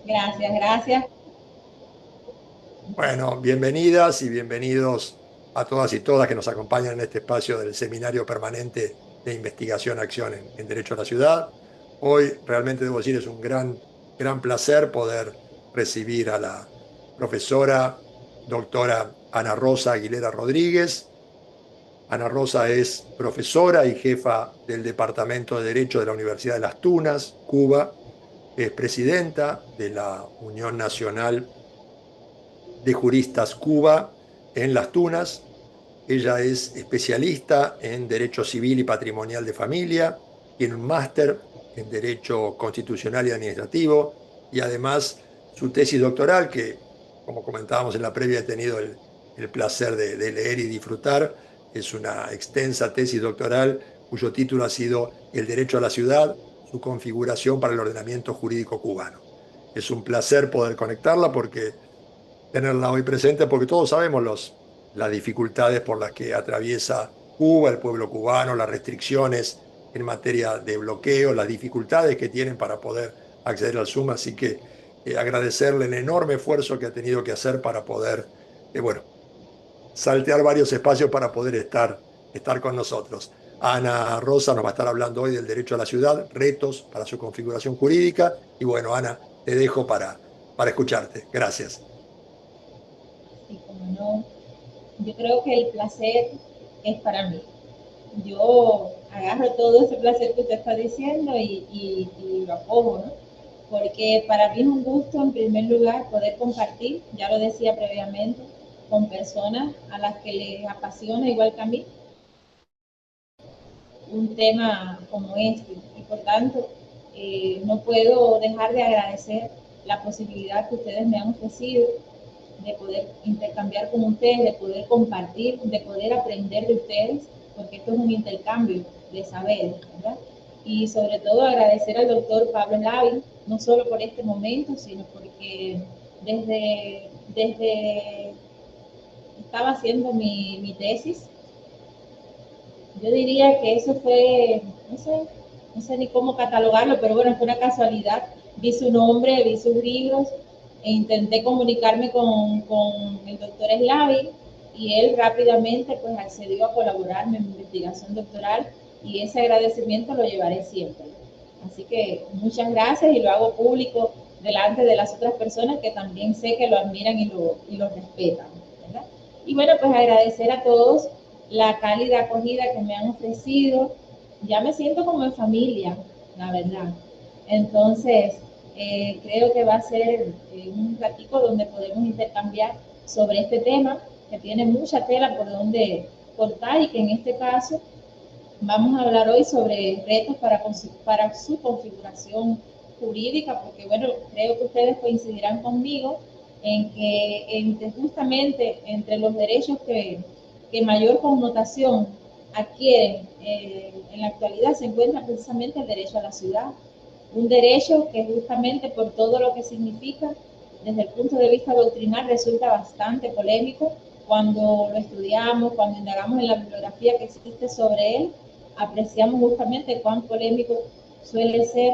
Gracias, gracias. Bueno, bienvenidas y bienvenidos a todas y todas que nos acompañan en este espacio del Seminario Permanente de Investigación Acción en Derecho a la Ciudad. Hoy realmente debo decir es un gran placer poder recibir a la profesora doctora Ana Rosa Aguilera Rodríguez. Ana Rosa es profesora y jefa del Departamento de Derecho de la Universidad de Las Tunas, Cuba. Es presidenta de la Unión Nacional de Juristas Cuba en Las Tunas. Ella es especialista en Derecho Civil y Patrimonial de Familia, tiene un máster en Derecho Constitucional y Administrativo y además su tesis doctoral, que como comentábamos en la previa he tenido el placer de leer y disfrutar, es una extensa tesis doctoral cuyo título ha sido El derecho a la ciudad, su configuración para el ordenamiento jurídico cubano. Es un placer poder conectarla porque tenerla hoy presente, porque todos sabemos las dificultades por las que atraviesa Cuba, el pueblo cubano, las restricciones en materia de bloqueo, las dificultades que tienen para poder acceder al Zoom. Así que agradecerle el enorme esfuerzo que ha tenido que hacer para poder, bueno, saltear varios espacios para poder estar con nosotros. Ana Rosa nos va a estar hablando hoy del derecho a la ciudad, retos para su configuración jurídica. Y bueno, Ana, te dejo para escucharte. Gracias. Y como no, yo creo que el placer es para mí. Yo agarro todo ese placer que usted está diciendo y lo acojo, ¿no? Porque para mí es un gusto, en primer lugar, poder compartir, ya lo decía previamente, con personas a las que les apasiona, igual que a mí, un tema como este. Y por tanto, no puedo dejar de agradecer la posibilidad que ustedes me han ofrecido de poder intercambiar con ustedes, de poder compartir, de poder aprender de ustedes, porque esto es un intercambio de saber, ¿verdad? Y sobre todo agradecer al doctor Pablo Lavi, no solo por este momento, sino porque desde estaba haciendo mi tesis, yo diría que eso fue, no sé, no sé ni cómo catalogarlo, pero bueno, fue una casualidad. Vi su nombre, vi sus libros e intenté comunicarme con el doctor Slavi y él rápidamente pues accedió a colaborarme en mi investigación doctoral y ese agradecimiento lo llevaré siempre. Así que muchas gracias y lo hago público delante de las otras personas que también sé que lo admiran y lo respetan, ¿verdad? Y bueno, pues agradecer a todos la cálida acogida que me han ofrecido. Ya me siento como en familia, la verdad. Entonces, creo que va a ser un ratico donde podemos intercambiar sobre este tema que tiene mucha tela por donde cortar y que en este caso vamos a hablar hoy sobre retos para su configuración jurídica, porque bueno, creo que ustedes coincidirán conmigo en que justamente entre los derechos que mayor connotación adquieren en la actualidad se encuentra precisamente el derecho a la ciudad, un derecho que justamente por todo lo que significa desde el punto de vista doctrinal resulta bastante polémico cuando lo estudiamos, cuando indagamos en la bibliografía que existe sobre él, apreciamos justamente cuán polémico suele ser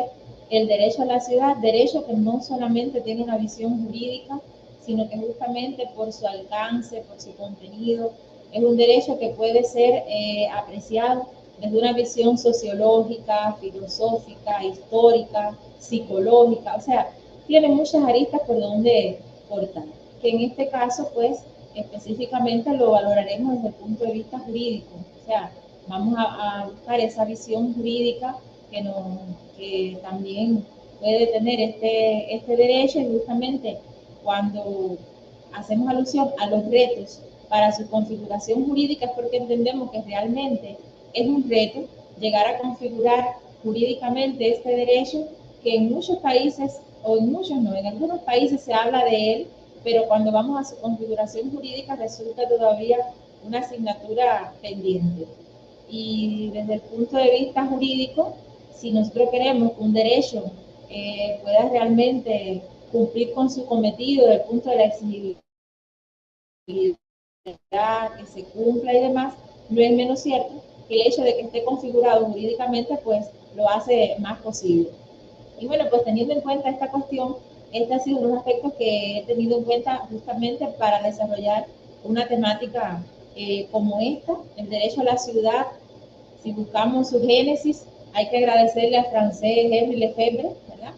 el derecho a la ciudad, derecho que no solamente tiene una visión jurídica, sino que justamente por su alcance, por su contenido, es un derecho que puede ser apreciado desde una visión sociológica, filosófica, histórica, psicológica, o sea, tiene muchas aristas por donde cortar, que en este caso, pues, específicamente lo valoraremos desde el punto de vista jurídico, o sea, vamos a buscar esa visión jurídica que, nos, que también puede tener este derecho y justamente cuando hacemos alusión a los retos para su configuración jurídica es porque entendemos que realmente es un reto llegar a configurar jurídicamente este derecho que en muchos países, o en muchos no, en algunos países se habla de él, pero cuando vamos a su configuración jurídica resulta todavía una asignatura pendiente. Y desde el punto de vista jurídico, si nosotros queremos que un derecho pueda realmente cumplir con su cometido desde el punto de la exigibilidad, que se cumpla y demás, no es menos cierto que el hecho de que esté configurado jurídicamente, pues lo hace más posible. Y bueno, pues teniendo en cuenta esta cuestión, este ha sido unos aspectos que he tenido en cuenta justamente para desarrollar una temática como esta, el derecho a la ciudad. Si buscamos su génesis, hay que agradecerle al francés Henri Lefebvre, ¿verdad?,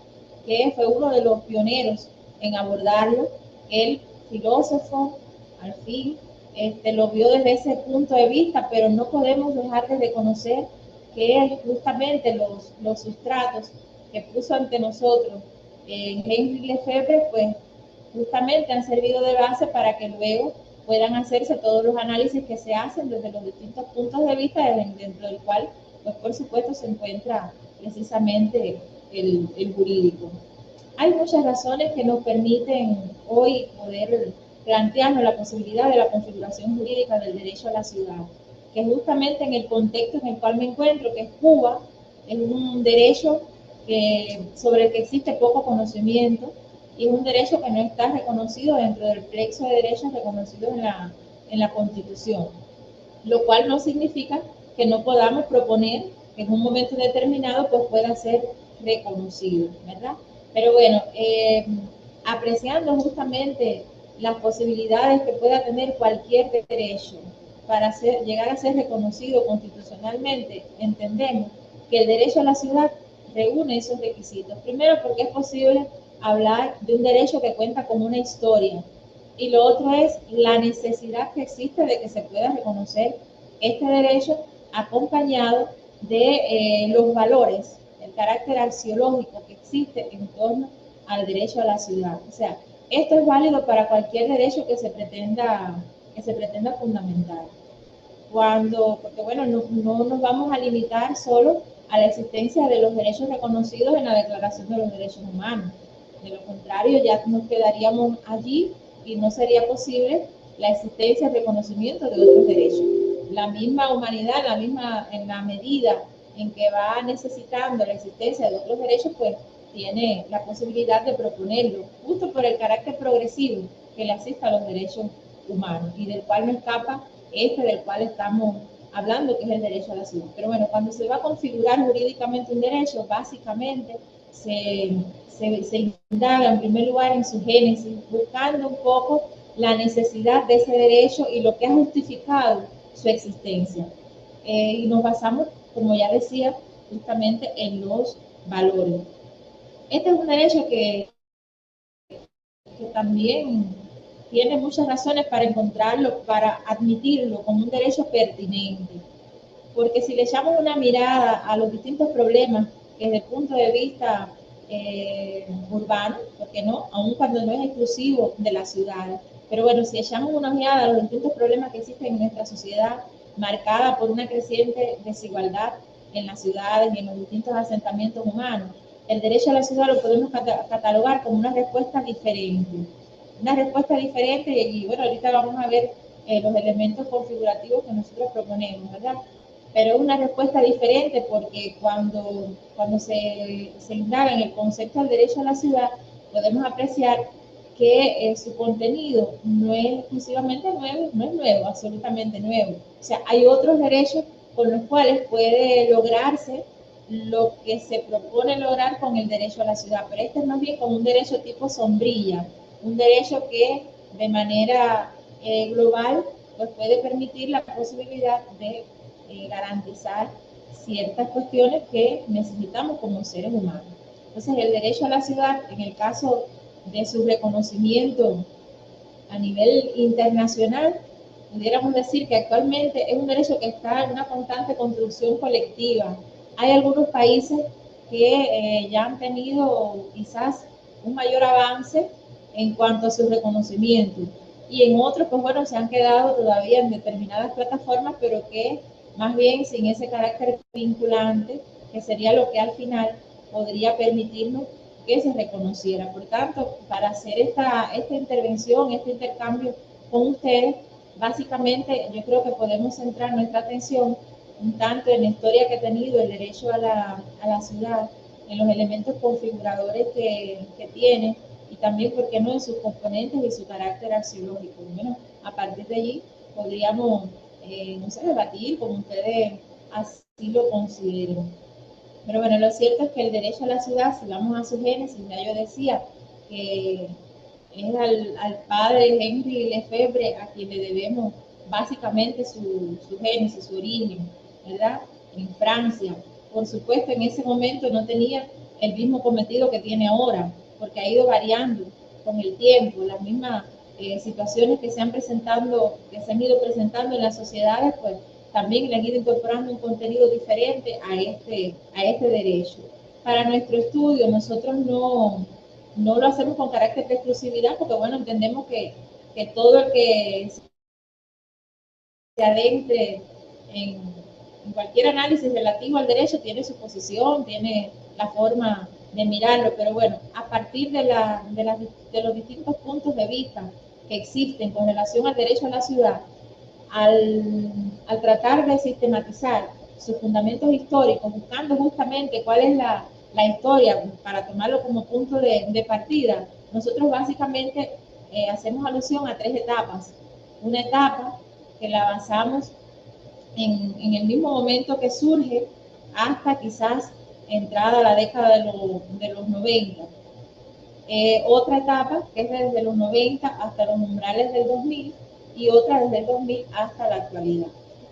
que fue uno de los pioneros en abordarlo. El filósofo, al fin, lo vio desde ese punto de vista, pero no podemos dejar de reconocer que justamente los sustratos que puso ante nosotros Henri Lefebvre, pues justamente han servido de base para que luego puedan hacerse todos los análisis que se hacen desde los distintos puntos de vista, dentro del cual, pues por supuesto, se encuentra precisamente el jurídico. Hay muchas razones que nos permiten hoy poder plantearnos la posibilidad de la configuración jurídica del derecho a la ciudad, que justamente en el contexto en el cual me encuentro, que es Cuba, es un derecho sobre el que existe poco conocimiento, y es un derecho que no está reconocido dentro del plexo de derechos reconocidos en la Constitución, lo cual no significa que no podamos proponer que en un momento determinado pues pueda ser reconocido, ¿verdad? Pero bueno, apreciando justamente las posibilidades que pueda tener cualquier derecho para llegar a ser reconocido constitucionalmente, entendemos que el derecho a la ciudad reúne esos requisitos. Primero, porque es posible hablar de un derecho que cuenta con una historia, y lo otro es la necesidad que existe de que se pueda reconocer este derecho acompañado de los valores, el carácter axiológico que existe en torno al derecho a la ciudad. O sea, esto es válido para cualquier derecho que se pretenda fundamentar. Porque bueno, no nos vamos a limitar solo a la existencia de los derechos reconocidos en la Declaración de los Derechos Humanos. De lo contrario, ya nos quedaríamos allí y no sería posible la existencia y reconocimiento de otros derechos. La misma humanidad, en la medida en que va necesitando la existencia de otros derechos, pues tiene la posibilidad de proponerlo, justo por el carácter progresivo que le asista a los derechos humanos, y del cual no escapa del cual estamos hablando, que es el derecho a la ciudad. Pero bueno, cuando se va a configurar jurídicamente un derecho, básicamente se indaga en primer lugar en su génesis, buscando un poco la necesidad de ese derecho y lo que ha justificado su existencia. Y nos basamos, como ya decía, justamente en los valores. Este es un derecho que también tiene muchas razones para encontrarlo, para admitirlo como un derecho pertinente. Porque si le echamos una mirada a los distintos problemas que desde el punto de vista urbano, porque no, aun cuando no es exclusivo de la ciudad, pero bueno, si echamos una mirada a los distintos problemas que existen en nuestra sociedad, marcada por una creciente desigualdad en las ciudades y en los distintos asentamientos humanos, el derecho a la ciudad lo podemos catalogar como una respuesta diferente. Una respuesta diferente, y bueno, ahorita vamos a ver los elementos configurativos que nosotros proponemos, ¿verdad? Pero es una respuesta diferente porque cuando se indaga en el concepto del derecho a la ciudad, podemos apreciar que su contenido no es exclusivamente nuevo, no es nuevo, absolutamente nuevo. O sea, hay otros derechos con los cuales puede lograrse lo que se propone lograr con el derecho a la ciudad, pero este es más bien como un derecho tipo sombrilla, un derecho que de manera global pues puede permitir la posibilidad de garantizar ciertas cuestiones que necesitamos como seres humanos. Entonces, el derecho a la ciudad, en el caso de su reconocimiento a nivel internacional, pudiéramos decir que actualmente es un derecho que está en una constante construcción colectiva. Hay algunos países que ya han tenido quizás un mayor avance en cuanto a su reconocimiento, y en otros, pues bueno, se han quedado todavía en determinadas plataformas, pero que más bien sin ese carácter vinculante, que sería lo que al final podría permitirnos que se reconociera. Por tanto, para hacer esta intervención, este intercambio con ustedes, básicamente yo creo que podemos centrar nuestra atención un tanto en la historia que ha tenido el derecho a la ciudad, en los elementos configuradores que tiene, y también, ¿por qué no?, en sus componentes y su carácter axiológico. Bueno, a partir de allí podríamos, no sé, debatir como ustedes así lo consideren. Pero bueno, lo cierto es que el derecho a la ciudad, si vamos a su génesis, ya yo decía que es al padre Henri Lefebvre a quien le debemos básicamente su génesis, su origen, ¿verdad? En Francia. Por supuesto, en ese momento no tenía el mismo cometido que tiene ahora, porque ha ido variando con el tiempo, las mismas situaciones que se han ido presentando en las sociedades, pues también le han ido incorporando un contenido diferente a este derecho. Para nuestro estudio, nosotros no lo hacemos con carácter de exclusividad, porque bueno, entendemos que todo el que se adentre en cualquier análisis relativo al derecho tiene su posición, tiene la forma de mirarlo, pero bueno, a partir de los distintos puntos de vista que existen con relación al derecho a la ciudad, al tratar de sistematizar sus fundamentos históricos, buscando justamente cuál es la historia para tomarlo como punto de partida, nosotros básicamente hacemos alusión a tres etapas. Una etapa que la basamos en el mismo momento que surge hasta quizás entrada la década de los 90. Otra etapa que es desde los 90 hasta los umbrales del 2000 y otra desde el 2000 hasta la actualidad.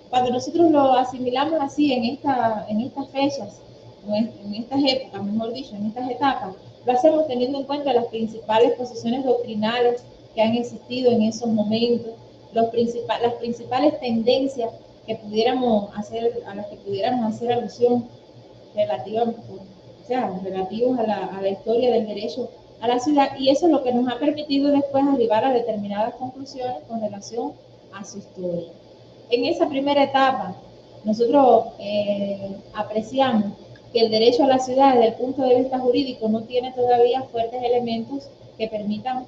Cuando nosotros lo asimilamos así en estas fechas, en estas épocas, mejor dicho, en estas etapas, lo hacemos teniendo en cuenta las principales posiciones doctrinales que han existido en esos momentos, las principales tendencias que pudiéramos hacer, a las que pudiéramos hacer alusión relativos a la historia del derecho a la ciudad, y eso es lo que nos ha permitido después arribar a determinadas conclusiones con relación a su historia. En esa primera etapa, nosotros apreciamos que el derecho a la ciudad desde el punto de vista jurídico no tiene todavía fuertes elementos que permitan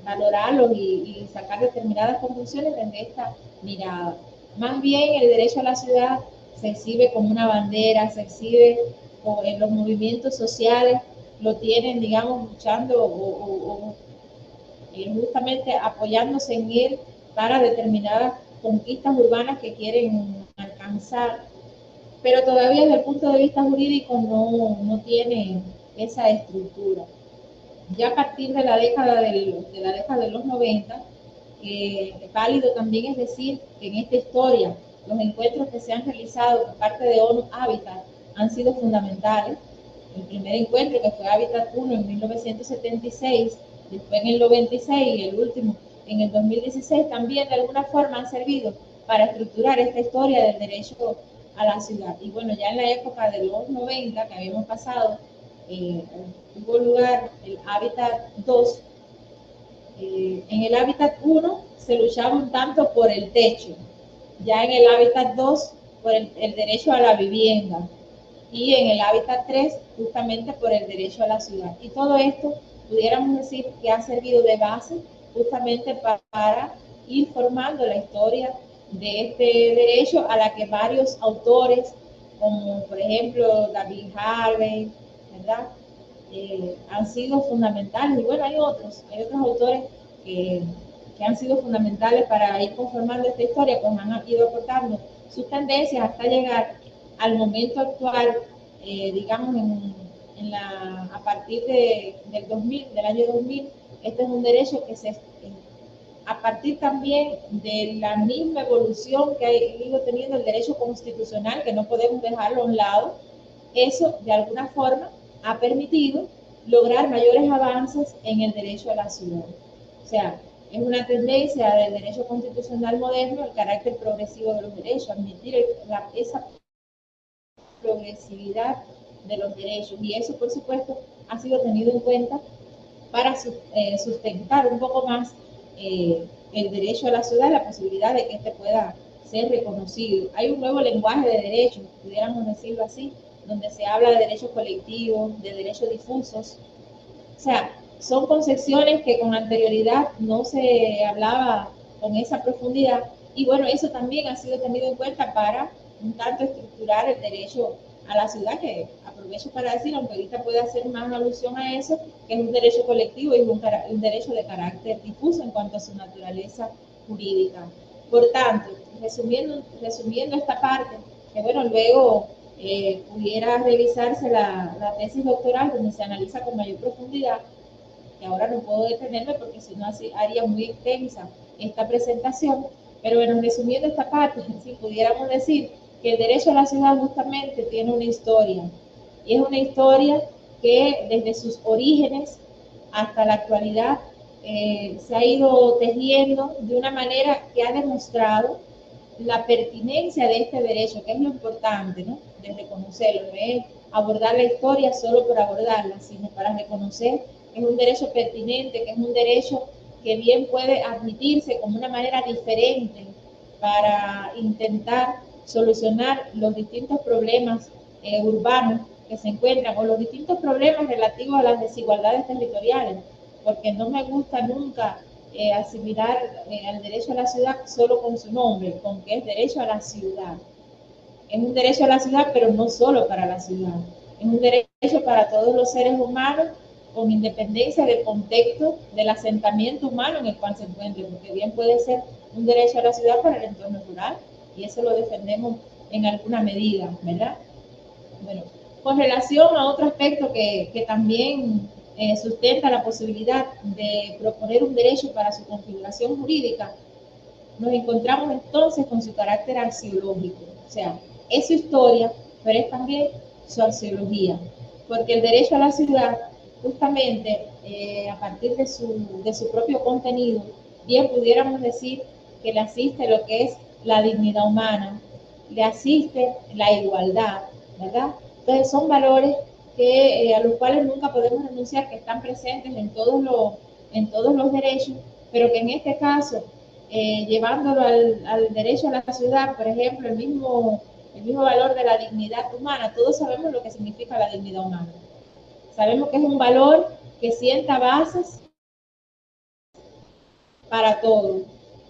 valorarlos y sacar determinadas conclusiones desde esta mirada. Más bien el derecho a la ciudad se exhibe como una bandera, se exhibe en los movimientos sociales, lo tienen, digamos, luchando o justamente apoyándose en él para determinadas conquistas urbanas que quieren alcanzar, pero todavía desde el punto de vista jurídico no tiene esa estructura. Ya a partir de la década de los 90, es válido también es decir que en esta historia los encuentros que se han realizado por parte de ONU Habitat han sido fundamentales. El primer encuentro, que fue Habitat 1 en 1976, después en el 96 y el último en el 2016, también de alguna forma han servido para estructurar esta historia del derecho a la ciudad. Y bueno, ya en la época de los 90 que habíamos pasado, tuvo lugar el Habitat 2. En el Habitat 1 se luchaba un tanto por el techo, ya en el Habitat 2 por el derecho a la vivienda, y en el Habitat 3 justamente por el derecho a la ciudad. Y todo esto pudiéramos decir que ha servido de base justamente para ir formando la historia de este derecho, a la que varios autores, como por ejemplo David Harvey, ¿verdad? Han sido fundamentales. Y bueno, hay otros autores que han sido fundamentales para ir conformando esta historia, pues han ido aportando sus tendencias hasta llegar al momento actual, digamos, a partir del 2000, del año 2000, este es un derecho que a partir también de la misma evolución que ha ido teniendo el derecho constitucional, que no podemos dejarlo a un lado, eso de alguna forma ha permitido lograr mayores avances en el derecho a la ciudad. O sea, es una tendencia del derecho constitucional moderno el carácter progresivo de los derechos, admitir esa progresividad de los derechos, y eso por supuesto ha sido tenido en cuenta para sustentar un poco más el derecho a la ciudad, la posibilidad de que este pueda ser reconocido. Hay un nuevo lenguaje de derechos, pudiéramos decirlo así, donde se habla de derechos colectivos, de derechos difusos. O sea, son concepciones que con anterioridad no se hablaba con esa profundidad, y bueno, eso también ha sido tenido en cuenta para un tanto estructurar el derecho a la ciudad, que aprovecho para decir, aunque ahorita puede hacer más alusión a eso, que es un derecho colectivo y un derecho de carácter difuso en cuanto a su naturaleza jurídica. Por tanto, resumiendo esta parte, que bueno, luego pudiera revisarse la tesis doctoral donde se analiza con mayor profundidad, que ahora no puedo detenerme porque si no así haría muy extensa esta presentación, pero bueno, resumiendo esta parte, si pudiéramos decir que el derecho a la ciudad justamente tiene una historia, y es una historia que desde sus orígenes hasta la actualidad se ha ido tejiendo de una manera que ha demostrado la pertinencia de este derecho, que es lo importante, ¿no? De reconocerlo, no es abordar la historia solo por abordarla, sino para reconocer que es un derecho pertinente, que es un derecho que bien puede admitirse como una manera diferente para intentar solucionar los distintos problemas urbanos que se encuentran o los distintos problemas relativos a las desigualdades territoriales, porque no me gusta nunca asimilar al derecho a la ciudad solo con su nombre, con que es derecho a la ciudad. Es un derecho a la ciudad, pero no solo para la ciudad. Es un derecho para todos los seres humanos, con independencia del contexto del asentamiento humano en el cual se encuentre, porque bien puede ser un derecho a la ciudad para el entorno rural, y eso lo defendemos en alguna medida, ¿verdad? Bueno, con relación a otro aspecto que también sustenta la posibilidad de proponer un derecho para su configuración jurídica, nos encontramos entonces con su carácter axiológico, o sea, es su historia, pero es también su axiología, porque el derecho a la ciudad, justamente a partir de su propio contenido, bien pudiéramos decir que le asiste lo que es la dignidad humana, le asiste la igualdad, ¿verdad? Entonces son valores que, a los cuales nunca podemos renunciar, que están presentes en todos los derechos, pero que en este caso, llevándolo al derecho a la ciudad, por ejemplo, el mismo valor de la dignidad humana, todos sabemos lo que significa la dignidad humana. Sabemos que es un valor que sienta bases para todos.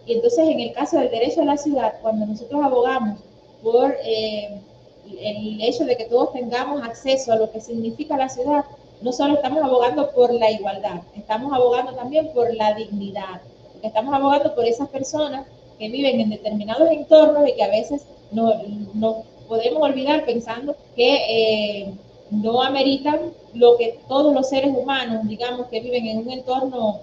Y entonces, en el caso del derecho a la ciudad, cuando nosotros abogamos por el hecho de que todos tengamos acceso a lo que significa la ciudad, no solo estamos abogando por la igualdad, estamos abogando también por la dignidad, porque estamos abogando por esas personas que viven en determinados entornos y que a veces nos podemos olvidar pensando que no ameritan lo que todos los seres humanos, digamos, que viven en un entorno,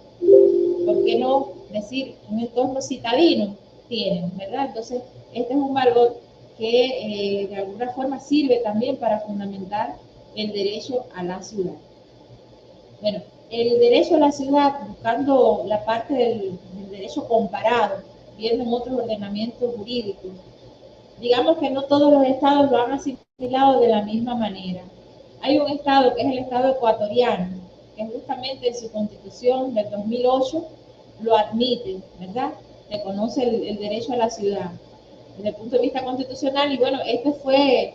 ¿por qué no decir un entorno citadino? Tienen, ¿verdad? Entonces, este es un valor que de alguna forma sirve también para fundamentar el derecho a la ciudad. Bueno, el derecho a la ciudad, buscando la parte del derecho comparado, viendo en otros ordenamientos jurídicos, digamos que no todos los estados lo han asimilado de la misma manera. Hay un estado que es el estado ecuatoriano, que justamente en su constitución del 2008 lo admite, ¿verdad? Reconoce el derecho a la ciudad desde el punto de vista constitucional, y bueno, este fue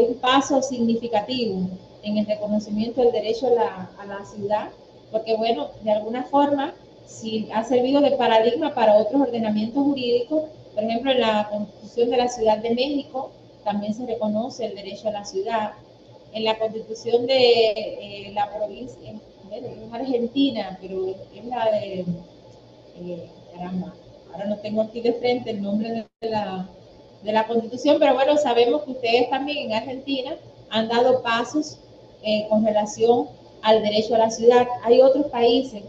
un paso significativo en el reconocimiento del derecho a la ciudad, porque bueno, de alguna forma sí ha servido de paradigma para otros ordenamientos jurídicos. Por ejemplo, en la Constitución de la Ciudad de México también se reconoce el derecho a la ciudad. En la Constitución de la provincia, es Argentina, pero es la de, caramba, ahora no tengo aquí de frente el nombre de la Constitución, pero bueno, sabemos que ustedes también en Argentina han dado pasos con relación al derecho a la ciudad. Hay otros países,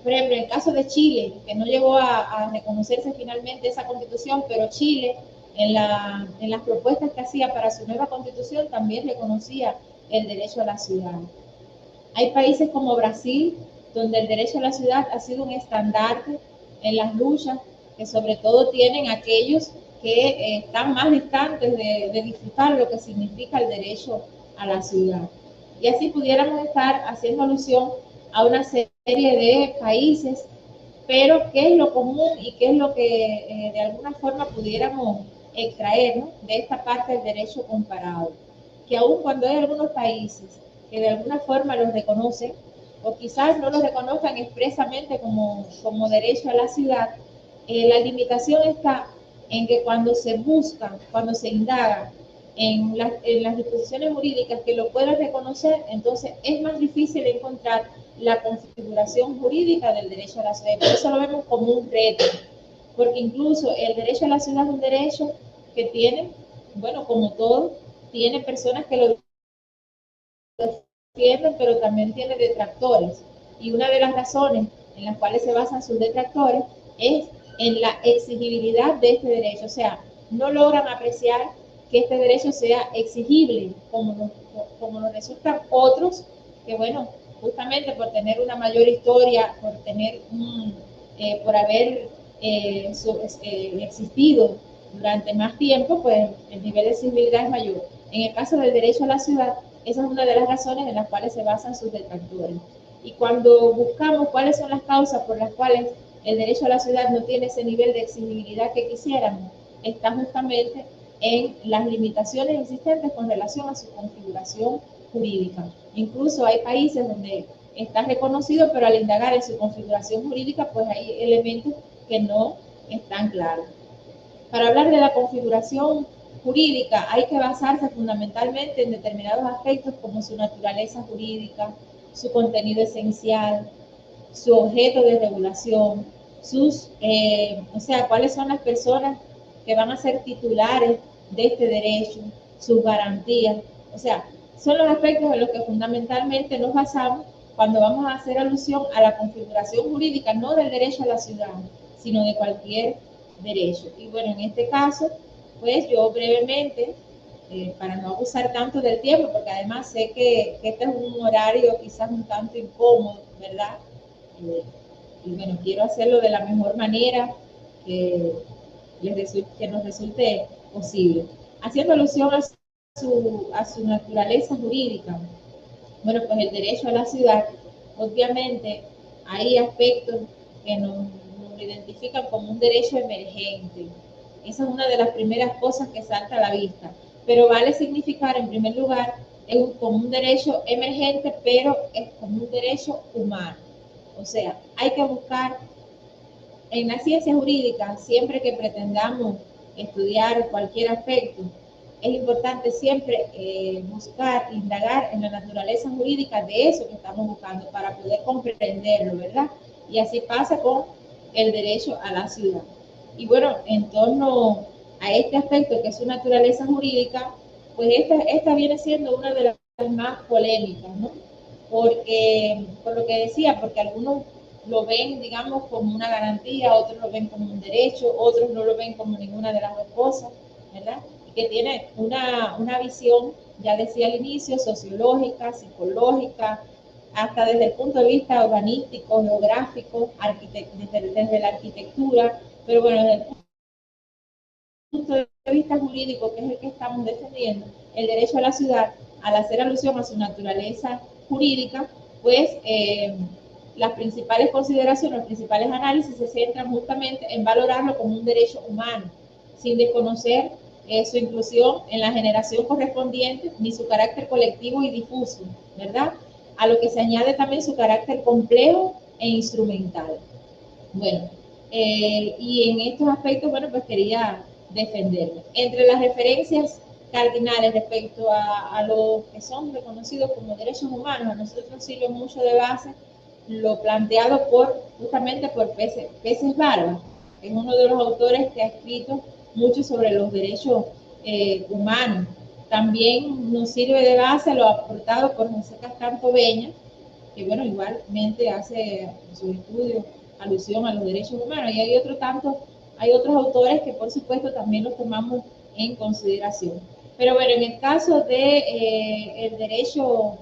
por ejemplo, en el caso de Chile, que no llegó a reconocerse finalmente esa Constitución, pero Chile, en las propuestas que hacía para su nueva Constitución, también reconocía el derecho a la ciudad. Hay países como Brasil, donde el derecho a la ciudad ha sido un estandarte en las luchas que sobre todo tienen aquellos que están más distantes de disfrutar lo que significa el derecho a la ciudad. Y así pudiéramos estar haciendo alusión a una serie de países, pero qué es lo común y qué es lo que de alguna forma pudiéramos extraer, ¿no?, de esta parte del derecho comparado. Que aun cuando hay algunos países que de alguna forma los reconocen, o quizás no los reconozcan expresamente como derecho a la ciudad, la limitación está en que cuando se busca, cuando se indaga en las disposiciones jurídicas que lo puedan reconocer, entonces es más difícil encontrar la configuración jurídica del derecho a la ciudad. Por eso lo vemos como un reto, porque incluso el derecho a la ciudad es un derecho que tiene, bueno, como todo, tiene personas que lo defienden, pero también tiene detractores. Y una de las razones en las cuales se basan sus detractores es en la exigibilidad de este derecho. O sea, no logran apreciar que este derecho sea exigible, como nos resultan otros que, bueno, justamente por tener una mayor historia, por haber existido durante más tiempo, pues el nivel de exigibilidad es mayor. En el caso del derecho a la ciudad, esa es una de las razones en las cuales se basan sus detractores. Y cuando buscamos cuáles son las causas por las cuales el derecho a la ciudad no tiene ese nivel de exigibilidad que quisiéramos, está justamente en las limitaciones existentes con relación a su configuración jurídica. Incluso hay países donde está reconocido, pero al indagar en su configuración jurídica, pues hay elementos que no están claros. Para hablar de la configuración jurídica hay que basarse fundamentalmente en determinados aspectos como su naturaleza jurídica, su contenido esencial, su objeto de regulación, o sea, cuáles son las personas que van a ser titulares de este derecho, sus garantías. O sea, son los aspectos en los que fundamentalmente nos basamos cuando vamos a hacer alusión a la configuración jurídica, no del derecho a la ciudad, sino de cualquier derecho. Y bueno, en este caso, pues yo brevemente, para no abusar tanto del tiempo, porque además sé que este es un horario quizás un tanto incómodo, ¿verdad? Y bueno, quiero hacerlo de la mejor manera que, que nos resulte posible. Haciendo alusión a su naturaleza jurídica, bueno, pues el derecho a la ciudad, obviamente hay aspectos que nos identifican como un derecho emergente. Esa es una de las primeras cosas que salta a la vista. Pero vale significar, en primer lugar, como un derecho emergente, pero es como un derecho humano. O sea, hay que buscar en la ciencia jurídica, siempre que pretendamos estudiar cualquier aspecto, es importante siempre buscar, indagar en la naturaleza jurídica de eso que estamos buscando para poder comprenderlo, ¿verdad? Y así pasa con el derecho a la ciudad. Y bueno, en torno a este aspecto que es su naturaleza jurídica, pues esta viene siendo una de las más polémicas, ¿no? Porque, por lo que decía, porque algunos lo ven, digamos, como una garantía, otros lo ven como un derecho, otros no lo ven como ninguna de las dos cosas, ¿verdad? Y que tiene una visión, ya decía al inicio, sociológica, psicológica, hasta desde el punto de vista urbanístico, geográfico, desde la arquitectura, pero bueno, desde el punto de vista jurídico, que es el que estamos defendiendo, el derecho a la ciudad, al hacer alusión a su naturaleza jurídica, pues las principales consideraciones, los principales análisis se centran justamente en valorarlo como un derecho humano, sin desconocer su inclusión en la generación correspondiente ni su carácter colectivo y difuso, ¿verdad? A lo que se añade también su carácter complejo e instrumental. Bueno, y en estos aspectos, bueno, pues quería defenderlo. Entre las referencias cardinales respecto a lo que son reconocidos como derechos humanos, a nosotros sirve mucho de base lo planteado justamente por Peces Barba, que es uno de los autores que ha escrito mucho sobre los derechos humanos. También nos sirve de base lo aportado por José Cascanto Beña, que bueno, igualmente hace en sus estudios alusión a los derechos humanos, y hay otros autores que por supuesto también los tomamos en consideración. Pero bueno, en el caso de el derecho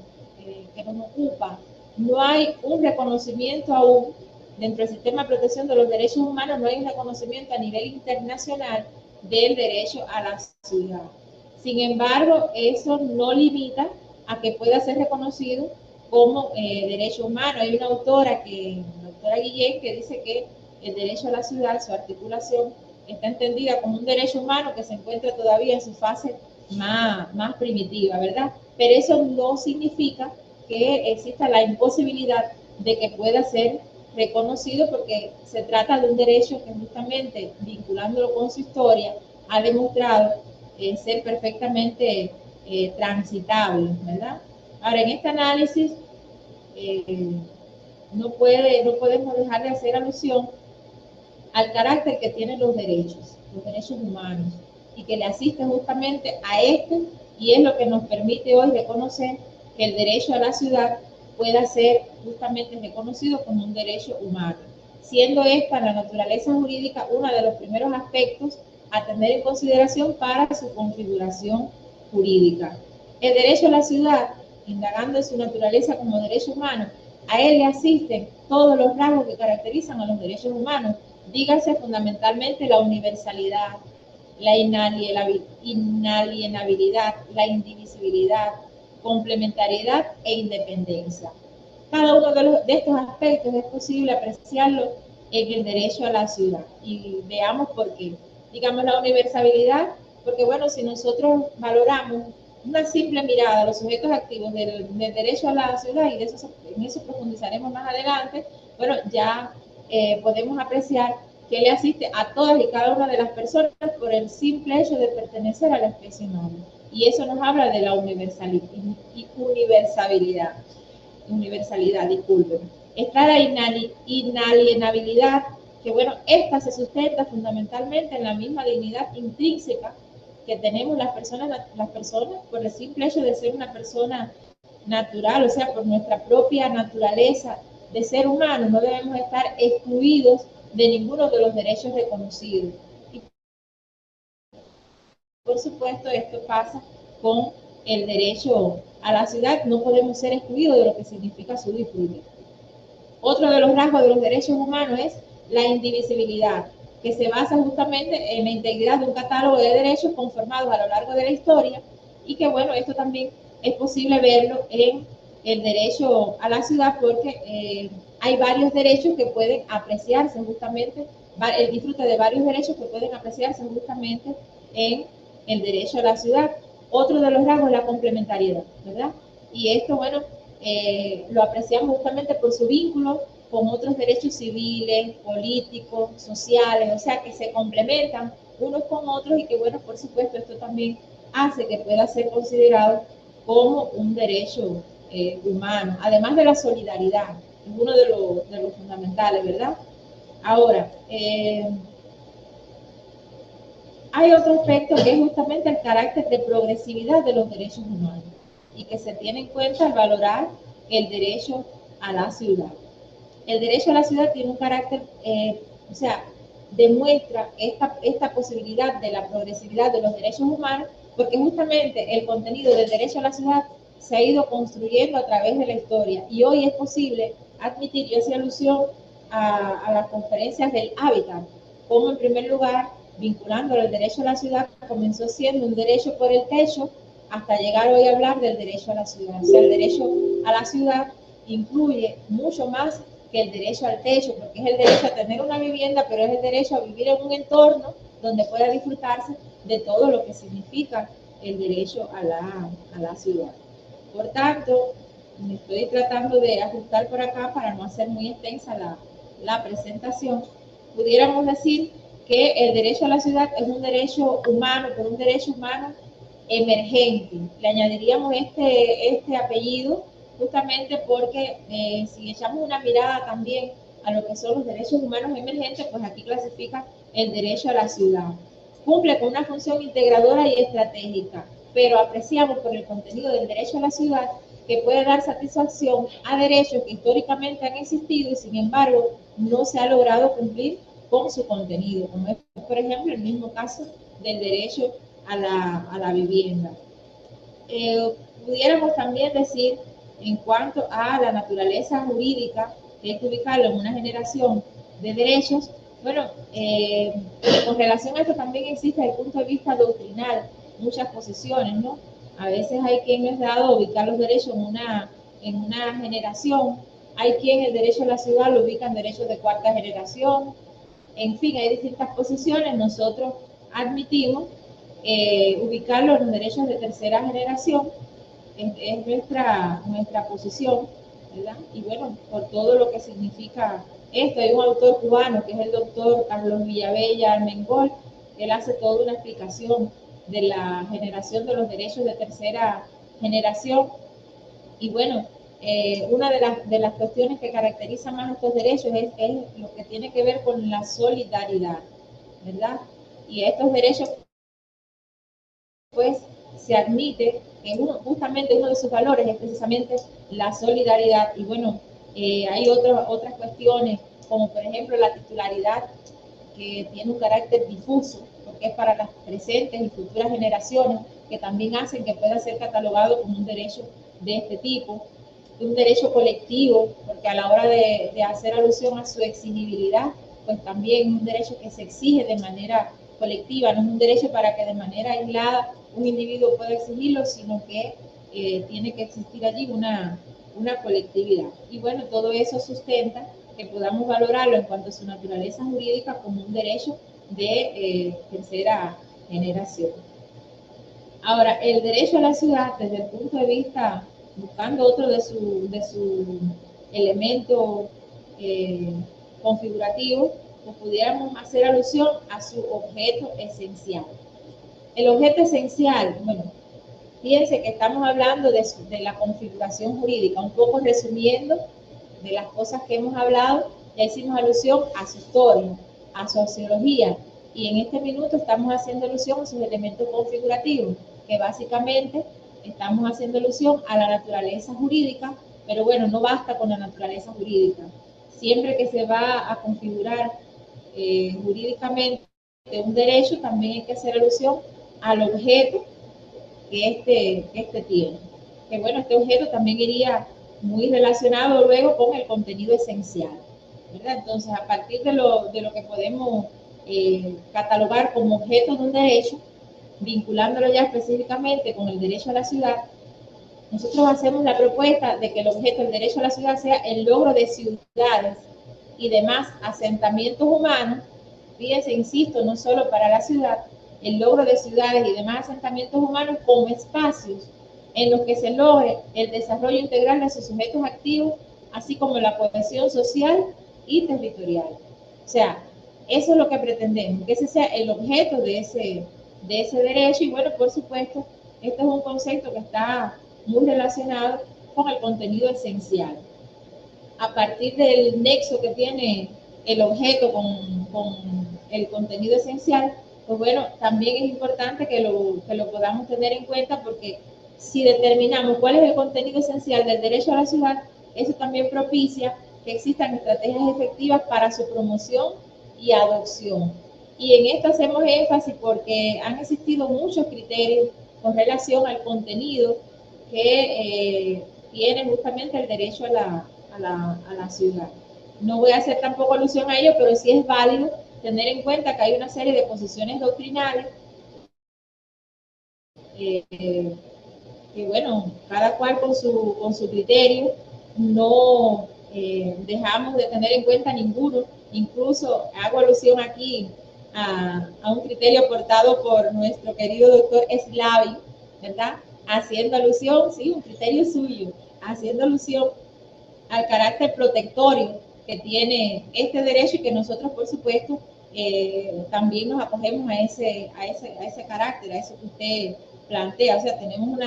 que nos ocupa, no hay un reconocimiento aún dentro del sistema de protección de los derechos humanos, no hay un reconocimiento a nivel internacional del derecho a la ciudad. Sin embargo, eso no limita a que pueda ser reconocido como derecho humano. Hay una autora, la doctora Guillén, que dice que el derecho a la ciudad, su articulación, está entendida como un derecho humano que se encuentra todavía en su fase más primitiva, ¿verdad? Pero eso no significa que exista la imposibilidad de que pueda ser reconocido, porque se trata de un derecho que justamente vinculándolo con su historia ha demostrado ser perfectamente transitable, ¿verdad? Ahora, en este análisis no podemos dejar de hacer alusión al carácter que tienen los derechos humanos, y que le asisten justamente a este, y es lo que nos permite hoy reconocer que el derecho a la ciudad pueda ser justamente reconocido como un derecho humano, siendo esta la naturaleza jurídica uno de los primeros aspectos a tener en consideración para su configuración jurídica. El derecho a la ciudad, indagando en su naturaleza como derecho humano, a él le asisten todos los rasgos que caracterizan a los derechos humanos, dígase fundamentalmente la universalidad, la inalienabilidad, la indivisibilidad, complementariedad e independencia. Cada uno de estos aspectos es posible apreciarlo en el derecho a la ciudad. Y veamos por qué. Digamos la universalidad, porque bueno, si nosotros valoramos una simple mirada a los sujetos activos del derecho a la ciudad, y en eso profundizaremos más adelante, bueno, ya podemos apreciar que le asiste a todas y cada una de las personas por el simple hecho de pertenecer a la especie humana. Y eso nos habla de la universalidad, disculpen. Está la inalienabilidad, que bueno, esta se sustenta fundamentalmente en la misma dignidad intrínseca que tenemos las personas por el simple hecho de ser una persona natural, o sea, por nuestra propia naturaleza de ser humano, no debemos estar excluidos de ninguno de los derechos reconocidos. Y por supuesto, esto pasa con el derecho a la ciudad, no podemos ser excluidos de lo que significa su disfrute. Otro de los rasgos de los derechos humanos es la indivisibilidad, que se basa justamente en la integridad de un catálogo de derechos conformados a lo largo de la historia, y que bueno, esto también es posible verlo en el derecho a la ciudad, porque hay varios derechos que pueden apreciarse justamente, el disfrute de varios derechos que pueden apreciarse justamente en el derecho a la ciudad. Otro de los rasgos es la complementariedad, ¿verdad? Y esto, bueno, lo apreciamos justamente por su vínculo con otros derechos civiles, políticos, sociales, o sea, que se complementan unos con otros y que, bueno, por supuesto, esto también hace que pueda ser considerado como un derecho humano, además de la solidaridad, es uno de los fundamentales, ¿verdad? Ahora, hay otro aspecto que es justamente el carácter de progresividad de los derechos humanos y que se tiene en cuenta al valorar el derecho a la ciudad. El derecho a la ciudad tiene un carácter, o sea, demuestra esta posibilidad de la progresividad de los derechos humanos, porque justamente el contenido del derecho a la ciudad se ha ido construyendo a través de la historia y hoy es posible admitir, yo hacía alusión a las conferencias del hábitat, como en primer lugar, vinculando el derecho a la ciudad, comenzó siendo un derecho por el techo hasta llegar hoy a hablar del derecho a la ciudad. O sea, el derecho a la ciudad incluye mucho más que el derecho al techo, porque es el derecho a tener una vivienda, pero es el derecho a vivir en un entorno donde pueda disfrutarse de todo lo que significa el derecho a la ciudad. Por tanto, me estoy tratando de ajustar por acá para no hacer muy extensa la presentación. Pudiéramos decir que el derecho a la ciudad es un derecho humano, pero un derecho humano emergente. Le añadiríamos este apellido justamente porque si echamos una mirada también a lo que son los derechos humanos emergentes, pues aquí clasifica el derecho a la ciudad. Cumple con una función integradora y estratégica, pero apreciamos por el contenido del derecho a la ciudad que puede dar satisfacción a derechos que históricamente han existido y sin embargo no se ha logrado cumplir con su contenido, como es por ejemplo el mismo caso del derecho a la vivienda. Pudiéramos también decir, en cuanto a la naturaleza jurídica, que hay que ubicarlo en una generación de derechos, bueno, con relación a esto también existe desde el punto de vista doctrinal muchas posiciones, ¿no? A veces hay quien es dado ubicar los derechos en una generación, hay quien el derecho a la ciudad lo ubica en derechos de cuarta generación, en fin, hay distintas posiciones, nosotros admitimos ubicarlo en los derechos de tercera generación, es nuestra posición, ¿verdad? Y bueno, por todo lo que significa esto, hay un autor cubano que es el doctor Carlos Villavella Armengol, él hace toda una explicación de la generación de los derechos de tercera generación, y bueno, una de las cuestiones que caracteriza más estos derechos es lo que tiene que ver con la solidaridad, ¿verdad? Y estos derechos pues se admite que justamente uno de sus valores es precisamente la solidaridad. Y bueno, hay otras cuestiones, como por ejemplo la titularidad, que tiene un carácter difuso, porque es para las presentes y futuras generaciones, que también hacen que pueda ser catalogado como un derecho de este tipo, un derecho colectivo, porque a la hora de hacer alusión a su exigibilidad, pues también es un derecho que se exige de manera colectiva, no es un derecho para que de manera aislada un individuo pueda exigirlo, sino que tiene que existir allí una colectividad. Y bueno, todo eso sustenta que podamos valorarlo en cuanto a su naturaleza jurídica como un derecho de tercera generación. Ahora, el derecho a la ciudad, desde el punto de vista, buscando otro de su elemento configurativo, pues pudiéramos hacer alusión a su objeto esencial. El objeto esencial, bueno, fíjense que estamos hablando de la configuración jurídica, un poco resumiendo de las cosas que hemos hablado, ya hicimos alusión a su historia, a su sociología, y en este minuto estamos haciendo alusión a sus elementos configurativos, que básicamente estamos haciendo alusión a la naturaleza jurídica, pero bueno, no basta con la naturaleza jurídica. Siempre que se va a configurar jurídicamente un derecho, también hay que hacer alusión al objeto que este tiene. Que bueno, este objeto también iría muy relacionado luego con el contenido esencial, ¿verdad? Entonces, a partir de lo que podemos catalogar como objeto de un derecho, vinculándolo ya específicamente con el derecho a la ciudad, nosotros hacemos la propuesta de que el objeto del derecho a la ciudad sea el logro de ciudades y demás asentamientos humanos. Fíjense, insisto, no solo para la ciudad, el logro de ciudades y demás asentamientos humanos como espacios en los que se logre el desarrollo integral de sus sujetos activos, así como la cohesión social y territorial. O sea, eso es lo que pretendemos, que ese sea el objeto de ese derecho. Y bueno, por supuesto, este es un concepto que está muy relacionado con el contenido esencial. A partir del nexo que tiene el objeto con el contenido esencial, pues bueno, también es importante que lo podamos tener en cuenta, porque si determinamos cuál es el contenido esencial del derecho a la ciudad, eso también propicia que existan estrategias efectivas para su promoción y adopción. Y en esto hacemos énfasis porque han existido muchos criterios con relación al contenido que tiene justamente el derecho a la ciudad. No voy a hacer tampoco alusión a ello, pero sí es válido tener en cuenta que hay una serie de posiciones doctrinales que bueno, cada cual con su criterio, no dejamos de tener en cuenta ninguno. Incluso hago alusión aquí a un criterio aportado por nuestro querido doctor Slavi, ¿verdad? Haciendo alusión, sí, un criterio suyo, haciendo alusión al carácter protectorio que tiene este derecho, y que nosotros, por supuesto, también nos acogemos a ese carácter, a eso que usted plantea. O sea, tenemos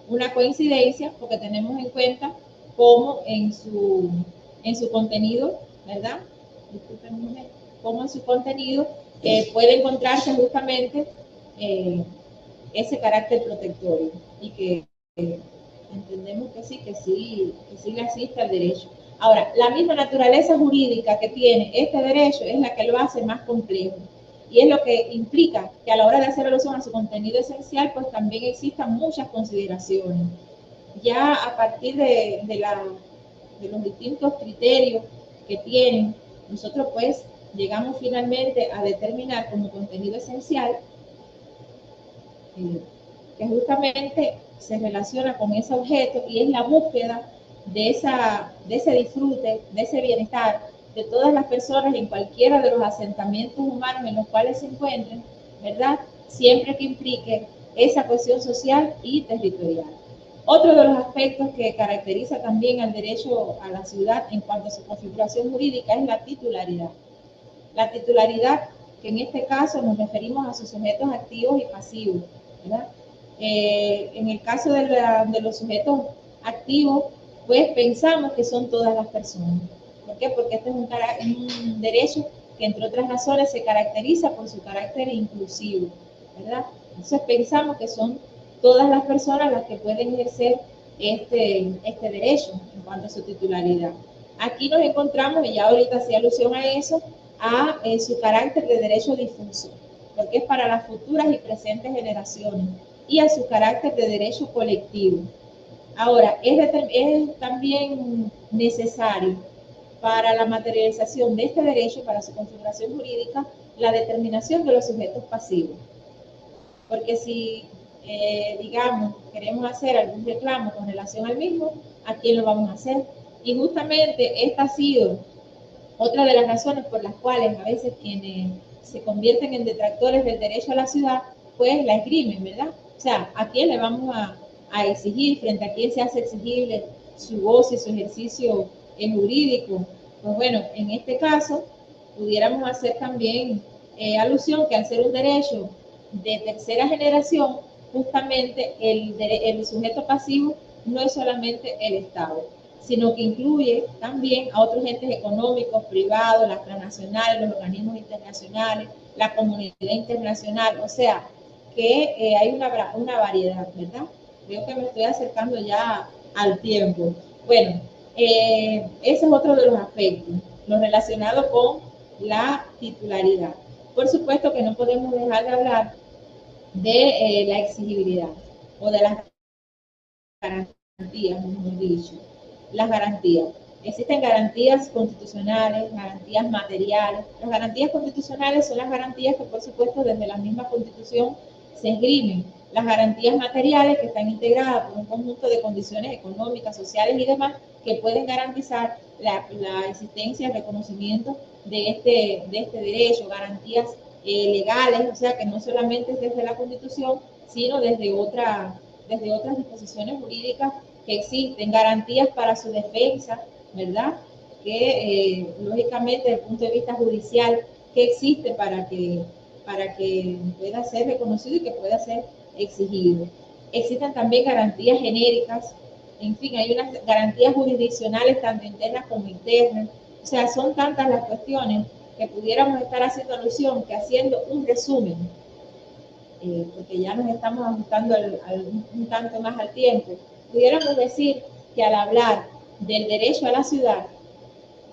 una coincidencia, porque tenemos en cuenta cómo en su contenido, ¿verdad? Disculpen, cómo en su contenido puede encontrarse justamente ese carácter protectorio, y que entendemos que sí le asiste al derecho. Ahora, la misma naturaleza jurídica que tiene este derecho es la que lo hace más complejo, y es lo que implica que a la hora de hacer alusión a su contenido esencial, pues también existan muchas consideraciones. Ya a partir de los distintos criterios que tienen, nosotros pues llegamos finalmente a determinar como contenido esencial que justamente se relaciona con ese objeto, y es la búsqueda de ese disfrute, de ese bienestar de todas las personas en cualquiera de los asentamientos humanos en los cuales se encuentren, ¿verdad? Siempre que implique esa cohesión social y territorial. Otro de los aspectos que caracteriza también al derecho a la ciudad en cuanto a su configuración jurídica es la titularidad. La titularidad, que en este caso nos referimos a sus sujetos activos y pasivos, ¿verdad? En el caso de los sujetos activos, pues pensamos que son todas las personas. ¿Por qué? Porque este es un derecho que, entre otras razones, se caracteriza por su carácter inclusivo, ¿verdad? Entonces pensamos que son todas las personas las que pueden ejercer este derecho en cuanto a su titularidad. Aquí nos encontramos, y ya ahorita hacía alusión a eso, a su carácter de derecho difuso, porque es para las futuras y presentes generaciones, y a su carácter de derecho colectivo. Ahora, es también necesario para la materialización de este derecho, para su configuración jurídica, la determinación de los sujetos pasivos. Porque si, digamos, queremos hacer algún reclamo con relación al mismo, ¿a quién lo vamos a hacer? Y justamente esta ha sido otra de las razones por las cuales a veces quienes se convierten en detractores del derecho a la ciudad, pues la esgrimen, ¿verdad? O sea, ¿a quién le vamos a exigir, frente a quién se hace exigible su voz y su ejercicio jurídico? Pues bueno, en este caso pudiéramos hacer también alusión que al ser un derecho de tercera generación, justamente el sujeto pasivo no es solamente el Estado, sino que incluye también a otros entes económicos, privados, las transnacionales, los organismos internacionales, la comunidad internacional, o sea, que hay una variedad, ¿verdad? Creo que me estoy acercando ya al tiempo. Bueno, ese es otro de los aspectos, lo relacionado con la titularidad. Por supuesto que no podemos dejar de hablar de la exigibilidad o de las garantías, mejor dicho. Las garantías. Existen garantías constitucionales, garantías materiales. Las garantías constitucionales son las garantías que, por supuesto, desde la misma Constitución se esgrimen. Las garantías materiales, que están integradas por un conjunto de condiciones económicas, sociales y demás, que pueden garantizar la existencia y el reconocimiento de este derecho. Garantías legales, o sea, que no solamente es desde la Constitución, sino desde otras disposiciones jurídicas que existen, garantías para su defensa, ¿verdad? Que lógicamente desde el punto de vista judicial, que existe para que pueda ser reconocido y que pueda ser exigido. Existen también garantías genéricas, en fin, hay unas garantías jurisdiccionales tanto internas como internas, o sea, son tantas las cuestiones que pudiéramos estar haciendo alusión que haciendo un resumen, porque ya nos estamos ajustando un tanto más al tiempo, pudiéramos decir que al hablar del derecho a la ciudad,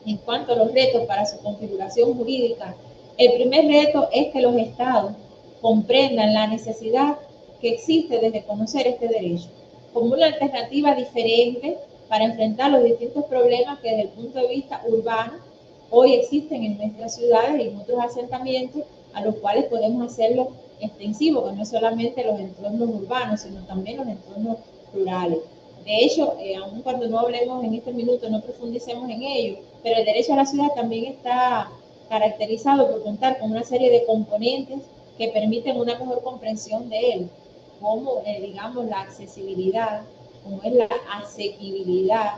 en cuanto a los retos para su configuración jurídica, el primer reto es que los estados comprendan la necesidad que existe de reconocer este derecho como una alternativa diferente para enfrentar los distintos problemas que desde el punto de vista urbano hoy existen en nuestras ciudades y en otros asentamientos, a los cuales podemos hacerlo extensivo, que no es solamente los entornos urbanos, sino también los entornos rurales. De hecho, aun cuando no hablemos en este minuto, no profundicemos en ello, pero el derecho a la ciudad también está caracterizado por contar con una serie de componentes que permiten una mejor comprensión de él, como, digamos, la accesibilidad, como es la asequibilidad,